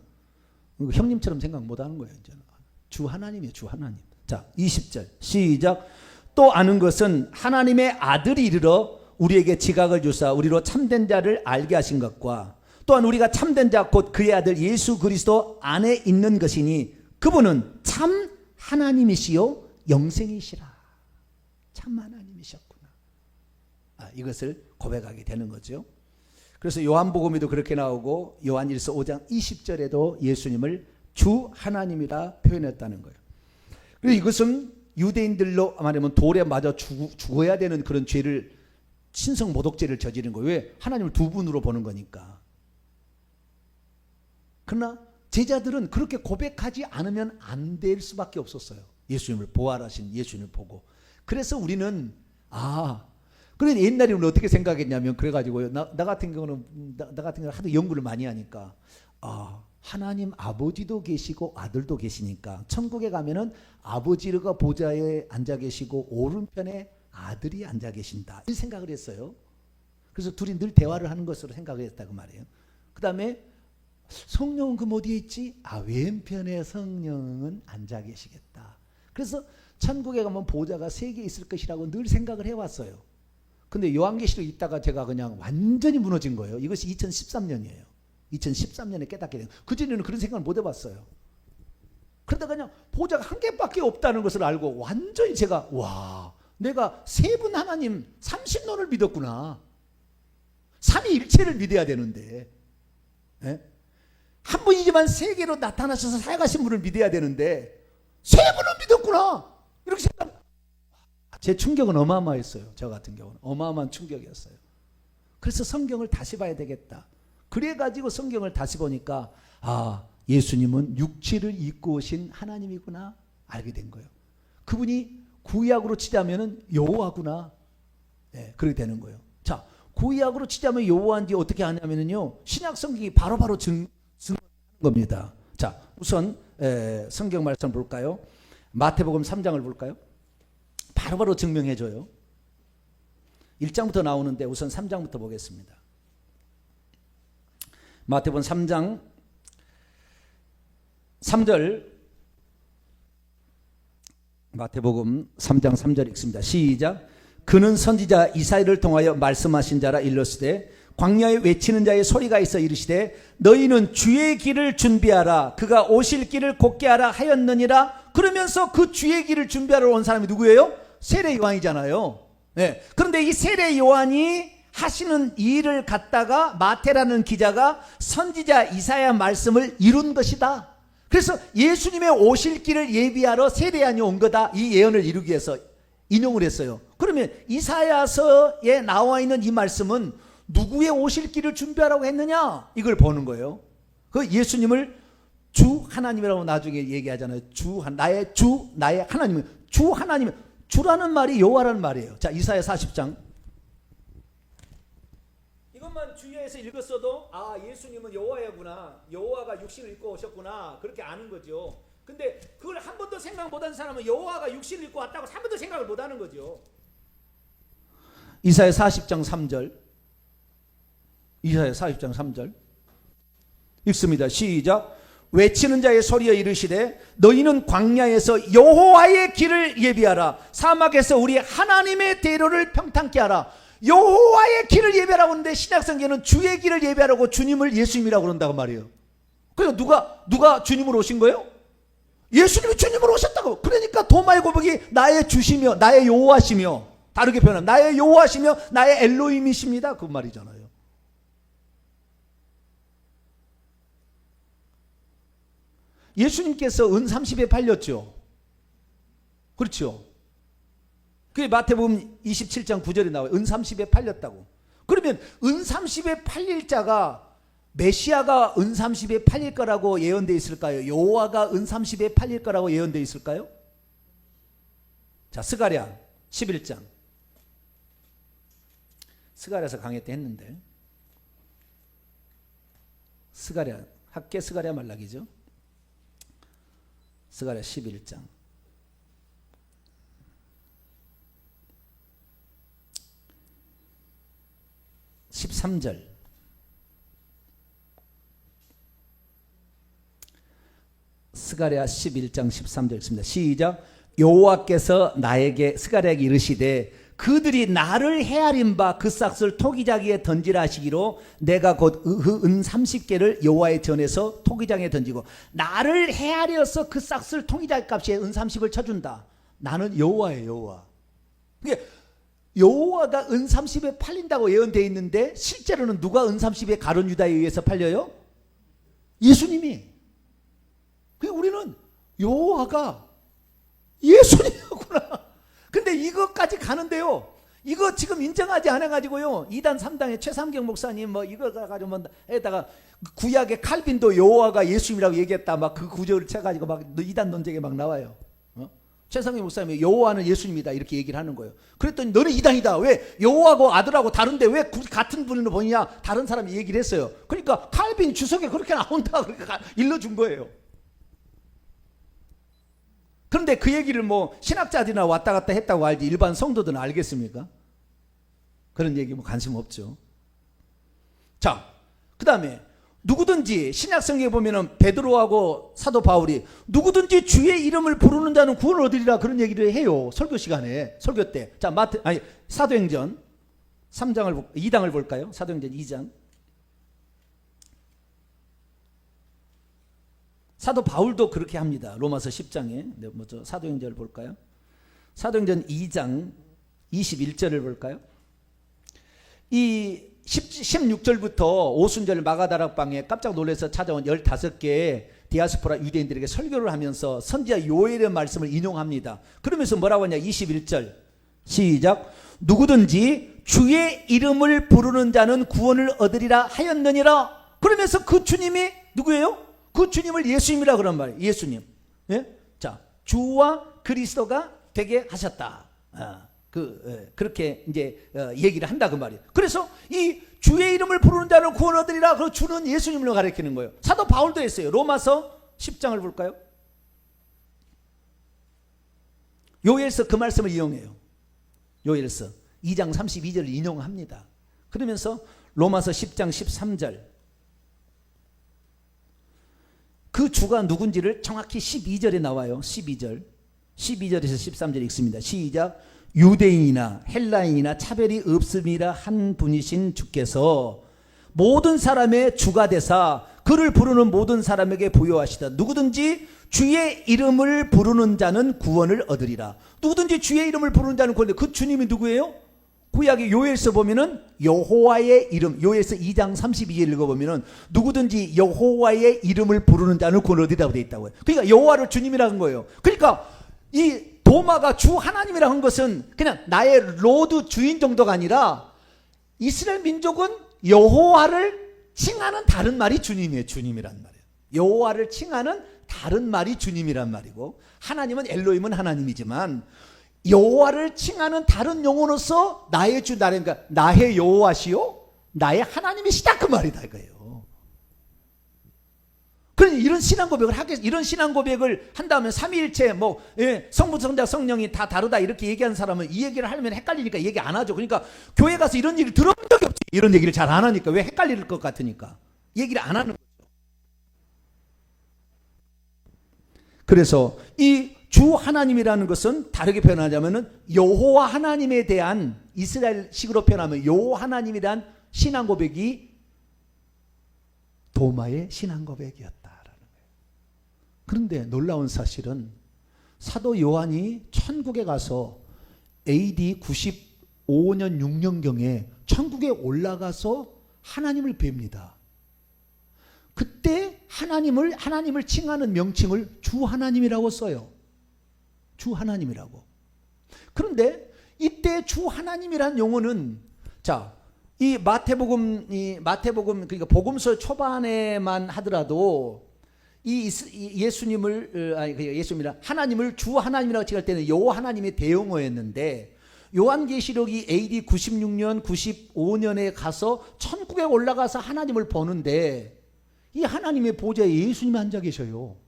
형님처럼 생각 못하는 거예요. 이제는. 주 하나님이에요. 주 하나님. 자, 20절 시작. 또 아는 것은 하나님의 아들이 이르러 우리에게 지각을 주사 우리로 참된 자를 알게 하신 것과 또한 우리가 참된 자 곧 그의 아들 예수 그리스도 안에 있는 것이니 그분은 참 하나님이시요 영생이시라. 참 하나님이셨구나. 이것을 고백하게 되는 거죠. 그래서 요한복음에도 그렇게 나오고 요한일서 5장 20절에도 예수님을 주 하나님이라 표현했다는 거예요. 그래서 이것은 유대인들로 말하면 돌에 맞아 죽어야 되는 그런 죄를, 신성 모독죄를 저지른 거예요. 왜? 하나님을 두 분으로 보는 거니까. 그러나 제자들은 그렇게 고백하지 않으면 안 될 수밖에 없었어요. 예수님을, 부활하신 예수님을 보고. 그래서 우리는 그래 옛날에 우리는 어떻게 생각했냐면, 그래가지고요, 나 같은 경우는 하도 연구를 많이 하니까 하나님 아버지도 계시고 아들도 계시니까 천국에 가면은 아버지가 보좌에 앉아 계시고 오른편에 아들이 앉아 계신다, 이 생각을 했어요. 그래서 둘이 늘 대화를 하는 것으로 생각을 했다고 말이에요. 그 다음에 성령은 그럼 어디에 있지? 왼편에 성령은 앉아 계시겠다. 그래서 천국에 가면 보좌가 3개 있을 것이라고 늘 생각을 해왔어요. 근데 요한계시록 있다가 제가 그냥 완전히 무너진 거예요. 이것이 2013년이에요. 2013년에 깨닫게 된. 그전에는 그런 생각을 못 해봤어요. 그러다가 그냥 보좌가 1개밖에 없다는 것을 알고 완전히 제가 내가 세 분 하나님 삼신론을 믿었구나. 삼위일체를 믿어야 되는데, 한 분이지만 3개로 나타나셔서 사역하신 분을 믿어야 되는데 3분을 믿었구나, 이렇게 생각. 제 충격은 어마어마했어요. 저 같은 경우는 어마어마한 충격이었어요. 그래서 성경을 다시 봐야 되겠다. 그래가지고 성경을 다시 보니까 예수님은 육체를 입고 오신 하나님이구나 알게 된 거예요. 그분이 구약으로 치자면은 여호와구나. 예, 그렇게 되는 거예요. 자, 구약으로 치자면 여호와인지 어떻게 하냐면요, 신약 성경이 바로바로 증거하는 겁니다. 자, 우선 성경 말씀 볼까요? 마태복음 3장을 볼까요? 바로바로 증명해줘요. 1장부터 나오는데 우선 3장부터 보겠습니다. 마태복음 3장 3절, 마태복음 3장 3절 읽습니다. 시작. 그는 선지자 이사야를 통하여 말씀하신 자라 일렀으되 광야에 외치는 자의 소리가 있어 이르시되 너희는 주의 길을 준비하라 그가 오실 길을 곧게 하라 하였느니라. 그러면서 그 주의 길을 준비하러 온 사람이 누구예요? 세례 요한이잖아요. 네. 그런데 이 세례 요한이 하시는 일을 갖다가 마태라는 기자가 선지자 이사야 말씀을 이룬 것이다. 그래서 예수님의 오실 길을 예비하러 세례 요한이 온 거다. 이 예언을 이루기 위해서 인용을 했어요. 그러면 이사야서에 나와 있는 이 말씀은 누구의 오실 길을 준비하라고 했느냐? 이걸 보는 거예요. 그 예수님을 주 하나님이라고 나중에 얘기하잖아요. 나의 하나님. 주 하나님. 주라는 말이 여호와라는 말이에요. 자, 이사야 40장. 이것만 주의해서 읽었어도 아, 예수님은 여호와야구나. 여호와가 육신을 입고 오셨구나. 그렇게 아는 거죠. 근데 그걸 한 번도 생각 못한 사람은 여호와가 육신을 입고 왔다고 한 번도 생각을 못하는 거죠. 이사야 40장 3절. 이사야 40장 3절 읽습니다. 시작. 외치는 자의 소리에 이르시되 너희는 광야에서 여호와의 길을 예비하라 사막에서 우리 하나님의 대로를 평탄케 하라. 여호와의 길을 예비하라고 하는데 신약성경은 주의 길을 예비하라고 주님을 예수님이라고 그런다고 말이에요. 그래서 누가 주님으로 오신 거예요? 예수님이 주님으로 오셨다고. 그러니까 도마의 고백이 나의 주시며 나의 여호와시며, 다르게 표현하면 나의 여호와시며 나의 엘로힘이십니다, 그 말이잖아요. 예수님께서 은 30에 팔렸죠. 그렇죠. 그게 마태복음 27장 9절에 나와요. 은 30에 팔렸다고. 그러면 은 30에 팔릴 자가 메시아가 은 30에 팔릴 거라고 예언되어 있을까요? 여호와가 은 30에 팔릴 거라고 예언되어 있을까요? 자, 스가랴 11장. 스가랴에서 강의 때 했는데, 스가랴, 학계 스가랴 말락이죠. 스가랴 11장. 13절. 스가랴 11장 13절 읽습니다. 시작. 여호와께서 나에게 스가랴에게 이르시되 그들이 나를 헤아린 바 그 싹을 토기장에 던지라 하시기로 내가 곧 은 30개를 여호와의 전에서 토기장에 던지고 나를 헤아려서 그 싹을 토기장 값에 은 30을 쳐준다. 나는 여호와예요, 여호와. 그러니까 여호와가 은 30에 팔린다고 예언되어 있는데 실제로는 누가 은 30에 가룟 유다에 의해서 팔려요? 예수님이. 그러니까 우리는 여호와가 예수님이구나. 근데 이것까지 가는데요, 이거 지금 인정하지 않아가지고요, 2단 3당의 최삼경 목사님 뭐 이거 가지고 뭐 에다가 구약의 칼빈도 여호와가 예수님이라고 얘기했다 막 그 구절을 쳐가지고 막 2단 논쟁에 막 나와요. 최상희 목사님이 여호와는 예수님이다 이렇게 얘기를 하는 거예요. 그랬더니 너는 이단이다. 왜 여호와하고 아들하고 다른데 왜 같은 분으로 보느냐, 다른 사람이 얘기를 했어요. 그러니까 칼빈 주석에 그렇게 나온다 그렇게 일러준 거예요. 그런데 그 얘기를 뭐 신학자들이나 왔다 갔다 했다고 알지 일반 성도들은 알겠습니까? 그런 얘기 뭐 관심 없죠. 자, 그 다음에 누구든지 신약성경에 보면은 베드로하고 사도 바울이 누구든지 주의 이름을 부르는 자는 구원을 얻으리라 그런 얘기를 해요. 설교 시간에, 설교 때. 자, 사도행전 3장을 2장을 볼까요? 사도행전 2장. 사도 바울도 그렇게 합니다. 로마서 10장에. 네, 먼저 사도행전을 볼까요? 사도행전 2장 21절을 볼까요? 이 16절부터 오순절 마가다락방에 깜짝 놀라서 찾아온 15개의 디아스포라 유대인들에게 설교를 하면서 선지자 요엘의 말씀을 인용합니다. 그러면서 뭐라고 하냐, 21절 시작. 누구든지 주의 이름을 부르는 자는 구원을 얻으리라 하였느니라. 그러면서 그 주님이 누구예요? 그 주님을 예수님이라 그런 말이에요. 예수님. 예? 자, 주와 그리스도가 되게 하셨다. 그렇게 이제 얘기를 한다 그 말이에요. 그래서 이 주의 이름을 부르는 자는 구원 얻으리라. 그 주는 예수님을 가리키는 거예요. 사도 바울도 했어요. 로마서 10장을 볼까요? 요엘서 그 말씀을 이용해요. 요엘서 2장 32절을 인용합니다. 그러면서 로마서 10장 13절 그 주가 누군지를 정확히 12절에 나와요. 12절에서 13절 읽습니다. 시작. 유대인이나 헬라인이나 차별이 없음이라 한 분이신 주께서 모든 사람의 주가 되사 그를 부르는 모든 사람에게 부여하시다. 누구든지 주의 이름을 부르는 자는 구원을 얻으리라. 누구든지 주의 이름을 부르는 자는 구원을 얻으리라. 그 주님이 누구예요? 구약의 요엘서 보면은 여호와의 이름, 요엘서 2장 32절 읽어보면은 누구든지 여호와의 이름을 부르는 자는 구원을 얻으리라고 되어 있다고요. 그러니까 여호와를 주님이라고 한 거예요. 그러니까 이 도마가 주 하나님이라고 한 것은 그냥 나의 로드 주인 정도가 아니라 이스라엘 민족은 여호와를 칭하는 다른 말이 주님이에요. 주님이란 말이에요. 여호와를 칭하는 다른 말이 주님이란 말이고 하나님은 엘로힘은 하나님이지만 여호와를 칭하는 다른 용어로서 나의 주 그러니까 나의 여호와시요 나의 하나님이시다 그 말이다 이거예요. 그러니 이런 신앙 고백을 이런 신앙 고백을 한다면 삼위일체 성부 성자 성령이 다 다르다 이렇게 얘기하는 사람은 이 얘기를 하면 헷갈리니까 얘기 안 하죠. 그러니까 교회 가서 이런 얘기를 들어본 적이 없지. 이런 얘기를 잘 안 하니까 왜 헷갈릴 것 같으니까 얘기를 안 하는 거죠. 그래서 이 주 하나님이라는 것은 다르게 표현하자면은 여호와 하나님에 대한 이스라엘식으로 표현하면 여호와 하나님이란 신앙 고백이 도마의 신앙 고백이었다라는 거예요. 그런데 놀라운 사실은 사도 요한이 천국에 가서 AD 95년 6년경에 천국에 올라가서 하나님을 뵙니다. 그때 하나님을 칭하는 명칭을 주 하나님이라고 써요. 주 하나님이라고. 그런데 이때 주 하나님이란 용어는 이 마태복음 그러니까 복음서 초반에만 하더라도 예수님이라 하나님을 주 하나님이라고 칭할 때는 여호와 하나님의 대용어였는데 요한계시록이 AD 96년 95년에 가서 천국에 올라가서 하나님을 보는데 이 하나님의 보좌에 예수님이 앉아 계셔요.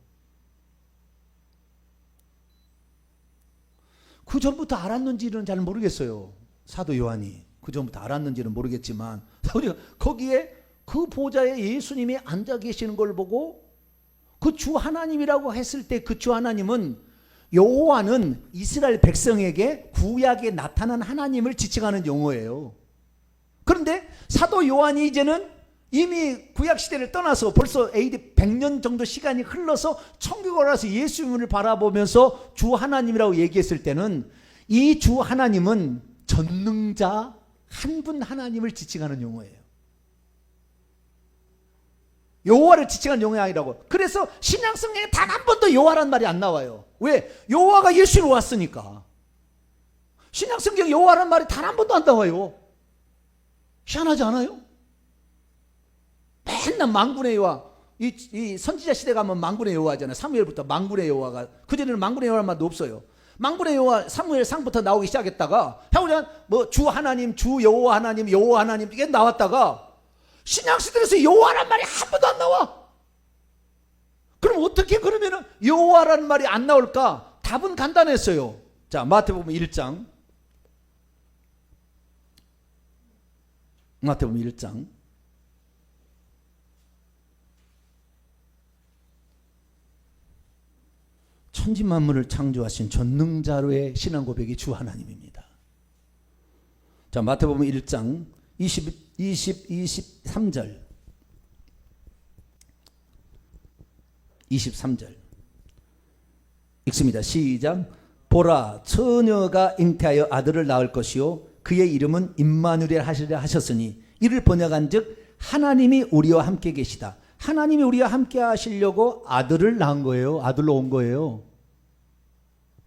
그 전부터 알았는지는 잘 모르겠어요. 사도 요한이 그 전부터 알았는지는 모르겠지만 우리가 거기에 그 보좌에 예수님이 앉아 계시는 걸 보고 그 주 하나님이라고 했을 때 그 주 하나님은 여호와는 이스라엘 백성에게 구약에 나타난 하나님을 지칭하는 용어예요. 그런데 사도 요한이 이제는 이미 구약시대를 떠나서 벌써 AD 100년 정도 시간이 흘러서 천국에 올라서 예수님을 바라보면서 주 하나님이라고 얘기했을 때는 이 주 하나님은 전능자 한 분 하나님을 지칭하는 용어예요. 여호와를 지칭하는 용어가 아니라고. 그래서 신약성경에 단 한 번도 여호와라는 말이 안 나와요. 왜? 여호와가 예수로 왔으니까. 신약성경에 여호와라는 말이 단 한 번도 안 나와요. 희한하지 않아요? 맨날 만군의 여호와, 이 선지자 시대 가면 만군의 여호와잖아요. 사무엘부터 만군의 여호와가, 그전에는 만군의 여호와라는 말도 없어요. 만군의 여호와 사무엘 상부터 나오기 시작했다가 주 하나님, 주 여호와 하나님, 여호와 하나님 이게 나왔다가 신약시대에서 여호와라는 말이 한 번도 안 나와. 그럼 어떻게 그러면은 여호와라는 말이 안 나올까? 답은 간단했어요. 자, 마태복음 1장. 마태복음 1장. 천지 만물을 창조하신 전능자로의 신앙 고백이 주 하나님입니다. 자, 마태복음 1장 23절 23절 읽습니다. 시작. 보라, 처녀가 잉태하여 아들을 낳을 것이요 그의 이름은 임마누엘 하시리라 하셨으니 이를 번역한즉 하나님이 우리와 함께 계시다. 하나님이 우리와 함께 하시려고 아들을 낳은 거예요. 아들로 온 거예요.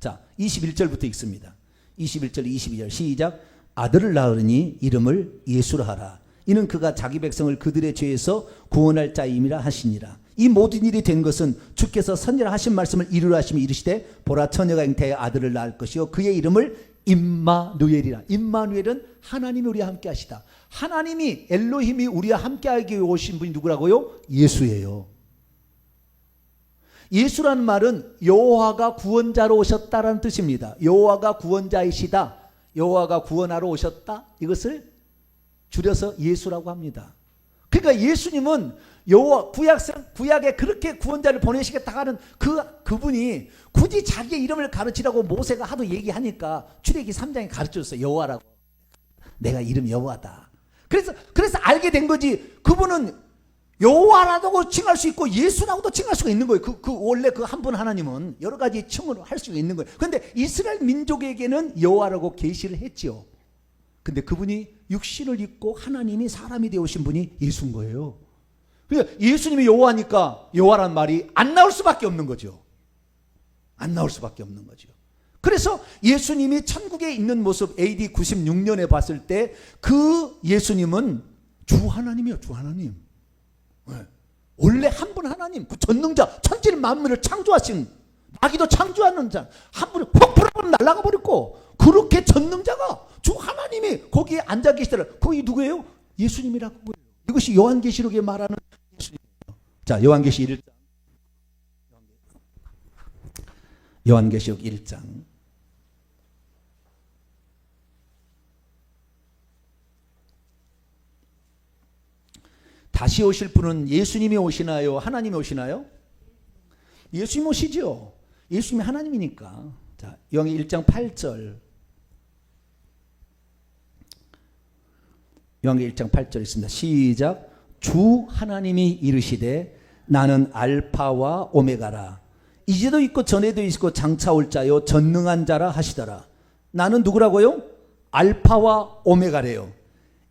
자, 21절부터 읽습니다. 21절 22절 시작. 아들을 낳으니 이름을 예수라 하라. 이는 그가 자기 백성을 그들의 죄에서 구원할 자임이라 하시니라. 이 모든 일이 된 것은 주께서 선지자하신 말씀을 이루려 하심이 이르시되 보라 처녀가 잉태하여 아들을 낳을 것이요 그의 이름을 임마누엘이라. 임마누엘은 하나님이 우리와 함께 하시다. 하나님이 엘로힘이 우리와 함께하기 위해 오신 분이 누구라고요? 예수예요. 예수라는 말은 여호와가 구원자로 오셨다라는 뜻입니다. 여호와가 구원자이시다. 여호와가 구원하러 오셨다. 이것을 줄여서 예수라고 합니다. 그러니까 예수님은 여호와 구약에 그렇게 구원자를 보내시겠다 하는 그분이 굳이 자기의 이름을 가르치라고 모세가 하도 얘기하니까 출애기 3장에 가르쳐줬어요. 여호와라고. 내가 이름 여호와다. 그래서 알게 된 거지. 그분은 여호와라고 칭할 수 있고 예수라고도 칭할 수가 있는 거예요. 원래 그 한 분 하나님은 여러 가지 칭을 할 수가 있는 거예요. 그런데 이스라엘 민족에게는 여호와라고 계시를 했죠. 근데 그분이 육신을 입고 하나님이 사람이 되어오신 분이 예수인 거예요. 그러니까 예수님이 여호와니까 여호와란 말이 안 나올 수밖에 없는 거죠. 안 나올 수밖에 없는 거죠. 그래서 예수님이 천국에 있는 모습 AD 96년에 봤을 때 그 예수님은 주 하나님이에요. 주 하나님. 네. 원래 한 분 하나님, 그 전능자, 천지 만물을 창조하신, 마귀도 창조하는 자, 한 분이 퍽 불어버리면 날아가 버렸고, 그렇게 전능자가 주 하나님이 거기에 앉아 계시더라. 거기 누구예요? 예수님이라고. 이것이 요한계시록에 말하는 예수님이에요. 자, 요한계시 1장. 요한계시록 1장. 다시 오실 분은 예수님이 오시나요? 하나님이 오시나요? 예수님 오시죠. 예수님이 하나님이니까. 자, 요한계시 1장 8절. 요한계시 1장 8절 있습니다. 시작. 주 하나님이 이르시되 나는 알파와 오메가라. 이제도 있고 전에도 있고 장차 올 자요 전능한 자라 하시더라. 나는 누구라고요? 알파와 오메가래요.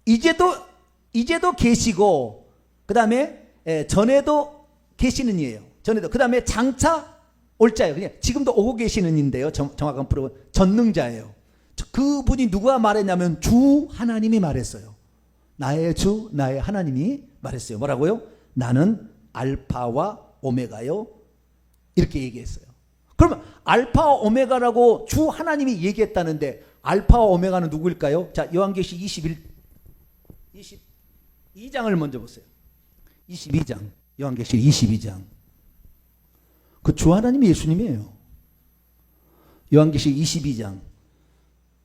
이제도 계시고 그 다음에 전에도 계시는 이에요. 전에도. 그 다음에 장차 올 자예요. 그냥 지금도 오고 계시는 인데요. 정확한 프로는 전능자예요. 그분이 누가 말했냐면 주 하나님이 말했어요. 나의 주 나의 하나님이 말했어요. 뭐라고요? 나는 알파와 오메가요. 이렇게 얘기했어요. 그러면 알파와 오메가라고 주 하나님이 얘기했다는데 알파와 오메가는 누구일까요? 자, 요한계시 22장을 먼저 보세요. 22장. 요한계시 22장. 그 주 하나님이 예수님이에요. 요한계시 22장.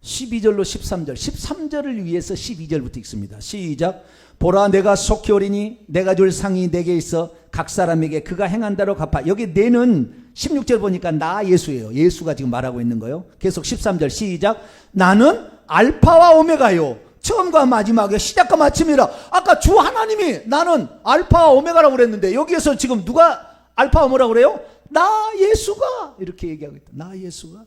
12절로 13절. 13절을 위해서 12절부터 읽습니다. 시작. 보라 내가 속히 오리니 내가 줄 상이 내게 있어 각 사람에게 그가 행한 대로 갚아. 여기 내는 16절 보니까 나 예수예요. 예수가 지금 말하고 있는 거예요. 계속 13절 시작. 나는 알파와 오메가요. 처음과 마지막에 시작과 마침이라. 아까 주 하나님이 나는 알파와 오메가라고 그랬는데 여기에서 지금 누가 알파와 오메가라고 그래요? 나 예수가 이렇게 얘기하고 있다. 나 예수가.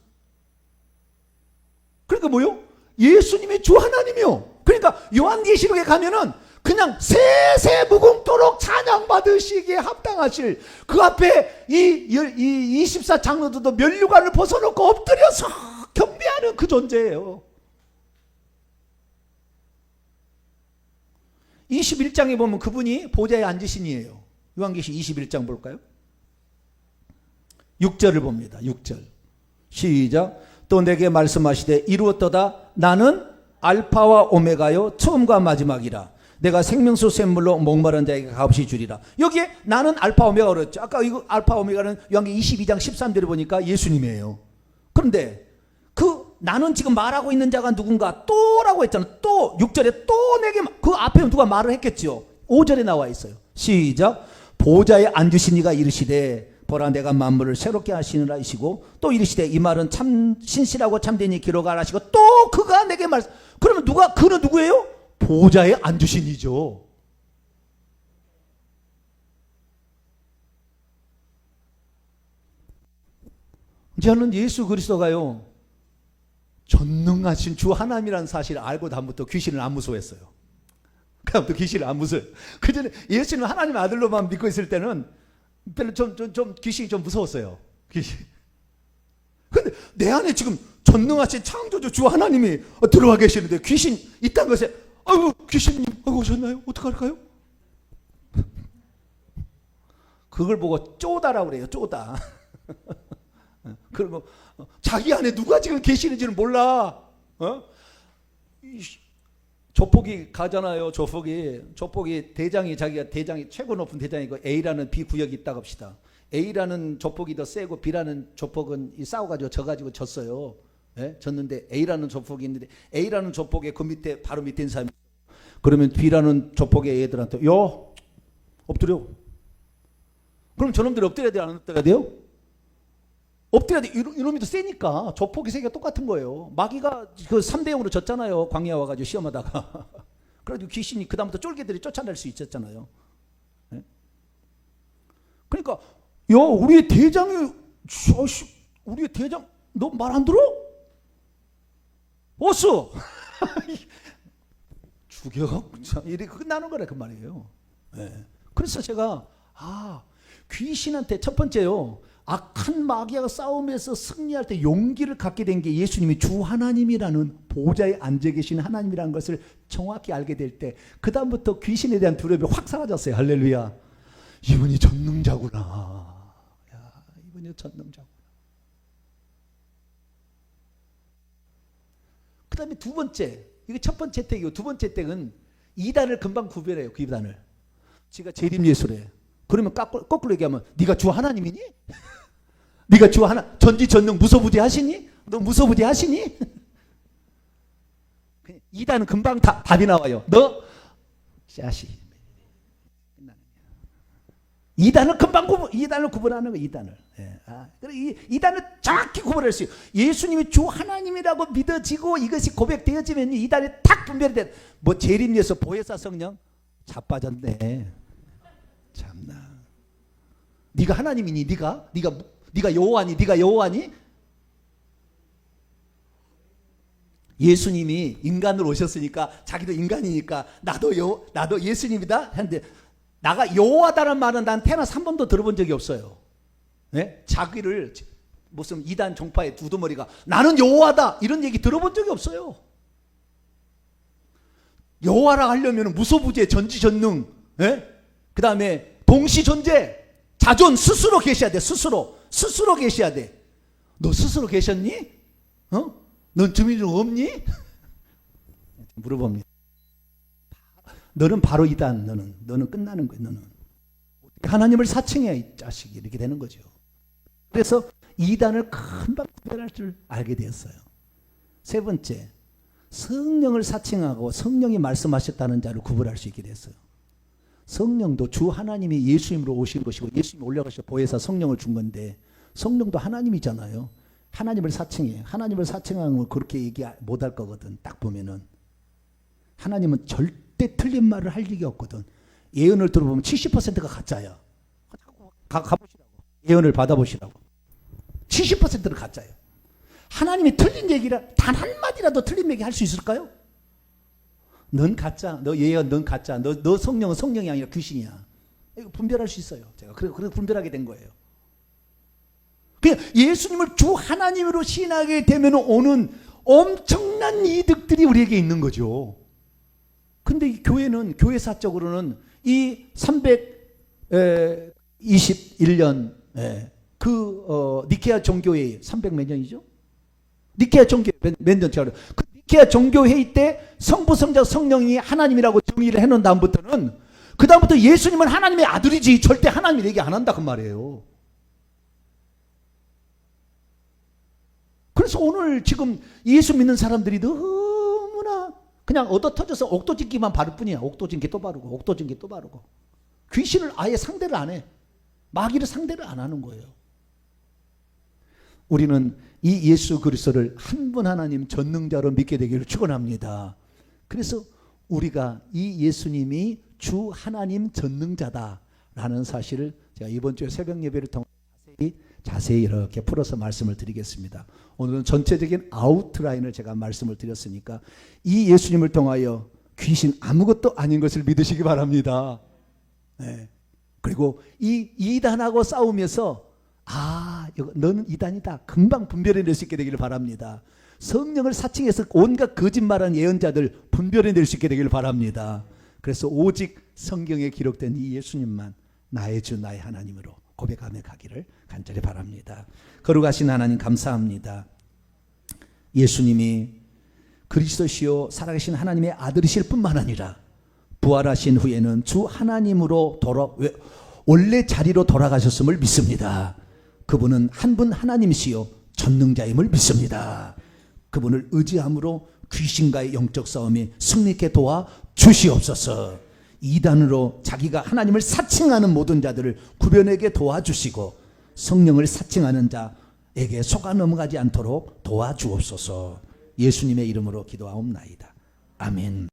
그러니까 뭐요? 예수님이 주 하나님이요. 그러니까 요한계시록에 가면은 그냥 세세무궁토록 찬양받으시기에 합당하실 그 앞에 이 24장로들도 면류관을 벗어놓고 엎드려서 경배하는 그 존재예요. 21장에 보면 그분이 보좌에 앉으신 이에요. 요한계시 21장 볼까요? 6절을 봅니다. 6절 시작. 또 내게 말씀하시되 이루었도다. 나는 알파와 오메가요 처음과 마지막이라. 내가 생명수 샘물로 목마른 자에게 값없이 주리라. 여기에 나는 알파 오메가 그랬죠. 아까 이거 알파 오메가는 요한계시 22장 13절에 보니까 예수님이에요. 그런데 그 나는 지금 말하고 있는 자가 누군가 또라고 했잖아요. 또 6절에 또 내게 그 앞에 누가 말을 했겠죠. 5절에 나와 있어요. 시작. 보좌에 앉으신 이가 이르시되 보라 내가 만물을 새롭게 하시느라 이시고 또 이르시되 이 말은 참 신실하고 참되니 기록하라 하시고 또 그가 내게 말씀. 그러면 그는 누구예요? 보좌에 앉으신 이죠. 저는 예수 그리스도가요 전능하신 주 하나님이라는 사실을 알고 다음부터 귀신을 안 무서워했어요. 그다음부터 귀신을 안 무서워요. 그전에 예수님 하나님 아들로만 믿고 있을 때는 별로 좀 귀신이 좀 무서웠어요. 귀신. 근데 내 안에 지금 전능하신 창조주 주 하나님이 들어와 계시는데 귀신 있다는 것에 아이고 귀신님 오셨나요? 어떡할까요? 그걸 보고 쪼다라고 그래요. 쪼다. 그리고 자기 안에 누가 지금 계시는지는 몰라. 조폭이 가잖아요. 조폭이 대장이 최고 높은 대장이고 A라는 B 구역이 있다고 합시다. A라는 조폭이 더 세고 B라는 조폭은 싸워가지고 져가지고 졌어요. 예? 졌는데 A라는 조폭이 있는데 A라는 조폭의 그 밑에 바로 밑에 있는 사람이 그러면 B라는 조폭의 애들한테 엎드려. 그럼 저놈들이 엎드려야 돼요? 안 엎드려야 돼요? 엎드려야 돼. 이놈이 더 세니까. 조폭이 세계가 똑같은 거예요. 마귀가 그 3대 0으로 졌잖아요. 광야 와가지고 시험하다가. 그래가지고 귀신이 그다음부터 쫄개들이 쫓아낼 수 있었잖아요. 네? 그러니까 우리의 대장이 우리의 대장 너 말 안 들어? 어서 죽여. 이렇게 끝나는 거라 그 말이에요. 네. 그래서 제가 귀신한테 첫 번째요. 악한 마귀와 싸움에서 승리할 때 용기를 갖게 된 게 예수님이 주 하나님이라는 보좌에 앉아 계신 하나님이라는 것을 정확히 알게 될 때 그 다음부터 귀신에 대한 두려움이 확 사라졌어요. 할렐루야. 이분이 전능자구나. 이분이 전능자구나. 그 다음에 두 번째, 이게 첫 번째 택이고 두 번째 택은 이단을 금방 구별해요. 그 이단을. 제가 재림 예수래. 그러면 거꾸로 얘기하면 네가 주 하나님이니? 네가 주 하나 전지전능 무소부지하시니? 너 무소부지하시니? 이단은 금방 답이 나와요. 너 자식. 이단을 금방 이단을 구분하는 거 이단을. 예. 이단을 정확히 구분할 수 있어요. 예수님이 주 하나님이라고 믿어지고 이것이 고백되어지면 이단이 탁 분별이 돼. 뭐 재림 예수 보혜사 성령 자빠졌네. 참나. 네가 하나님이니? 네가 여호와니? 네가 여호와니? 예수님이 인간으로 오셨으니까 자기도 인간이니까 나도 예수님이다 했는데 나가 여호와다라는 말은 난 태어나서 한 번도 들어본 적이 없어요. 네? 자기를 무슨 이단 종파의 두두머리가 나는 여호와다 이런 얘기 들어본 적이 없어요. 여호와라 하려면 무소부재 전지전능, 네? 그 다음에 동시존재, 자존 스스로 계셔야 돼. 스스로 계셔야 돼. 너 스스로 계셨니? 넌 주민증 없니? 물어봅니다. 너는 바로 이단. 너는 끝나는 거야. 너는 하나님을 사칭해 이 자식이 이렇게 되는 거죠. 그래서 이단을 금방 구별할 줄 알게 되었어요. 세 번째, 성령을 사칭하고 성령이 말씀하셨다는 자를 구분할 수 있게 됐어요. 성령도 주 하나님이 예수님으로 오신 것이고 예수님이 올라가셔서 보혜사 성령을 준 건데 성령도 하나님이잖아요. 하나님을 사칭해. 하나님을 사칭하면 그렇게 얘기 못할 거거든. 딱 보면은 하나님은 절대 틀린 말을 할 일이 없거든. 예언을 들어보면 70%가 가짜야. 가보시라고. 예언을 받아보시라고. 70%는 가짜예요. 하나님이 틀린 얘기를 단 한마디라도 틀린 얘기 할 수 있을까요? 넌 가짜, 너 예언, 넌 가짜, 너 성령은 성령이 아니라 귀신이야. 이거 분별할 수 있어요. 제가 그래서 분별하게 된 거예요. 그냥 예수님을 주 하나님으로 신하게 되면 오는 엄청난 이득들이 우리에게 있는 거죠. 근데 이 교회는 교회사적으로는 이 321년 니케아 종교회의 300 몇 년이죠? 니케아 종교회의 몇 년 차로 그 니케아 종교회의 때 성부 성자 성령이 하나님이라고 정의를 해놓은 다음부터는 그 다음부터 예수님은 하나님의 아들이지 절대 하나님 얘기 안 한다 그 말이에요. 그래서 오늘 지금 예수 믿는 사람들이 너무나 그냥 얻어 터져서 옥도진기만 바를 뿐이야. 옥도진기 또 바르고 옥도진기 또 바르고 귀신을 아예 상대를 안 해. 마귀를 상대를 안 하는 거예요. 우리는 이 예수 그리스도를 한 분 하나님 전능자로 믿게 되기를 축원합니다. 그래서 우리가 이 예수님이 주 하나님 전능자다라는 사실을 제가 이번 주에 새벽 예배를 통해 자세히 이렇게 풀어서 말씀을 드리겠습니다. 오늘은 전체적인 아웃라인을 제가 말씀을 드렸으니까 이 예수님을 통하여 귀신 아무것도 아닌 것을 믿으시기 바랍니다. 네. 그리고 이 이단하고 싸우면서 너는 이단이다. 금방 분별해낼 수 있게 되기를 바랍니다. 성령을 사칭해서 온갖 거짓말한 예언자들 분별해낼 수 있게 되기를 바랍니다. 그래서 오직 성경에 기록된 이 예수님만 나의 주 나의 하나님으로 고백하며 가기를 간절히 바랍니다. 거룩하신 하나님 감사합니다. 예수님이 그리스도시요 살아계신 하나님의 아들이실 뿐만 아니라 부활하신 후에는 주 하나님으로 원래 자리로 돌아가셨음을 믿습니다. 그분은 한 분 하나님이시요 전능자임을 믿습니다. 그분을 의지함으로 귀신과의 영적 싸움이 승리케 도와 주시옵소서. 이단으로 자기가 하나님을 사칭하는 모든 자들을 구별하게 도와주시고 성령을 사칭하는 자에게 속아 넘어가지 않도록 도와주옵소서. 예수님의 이름으로 기도하옵나이다. 아멘.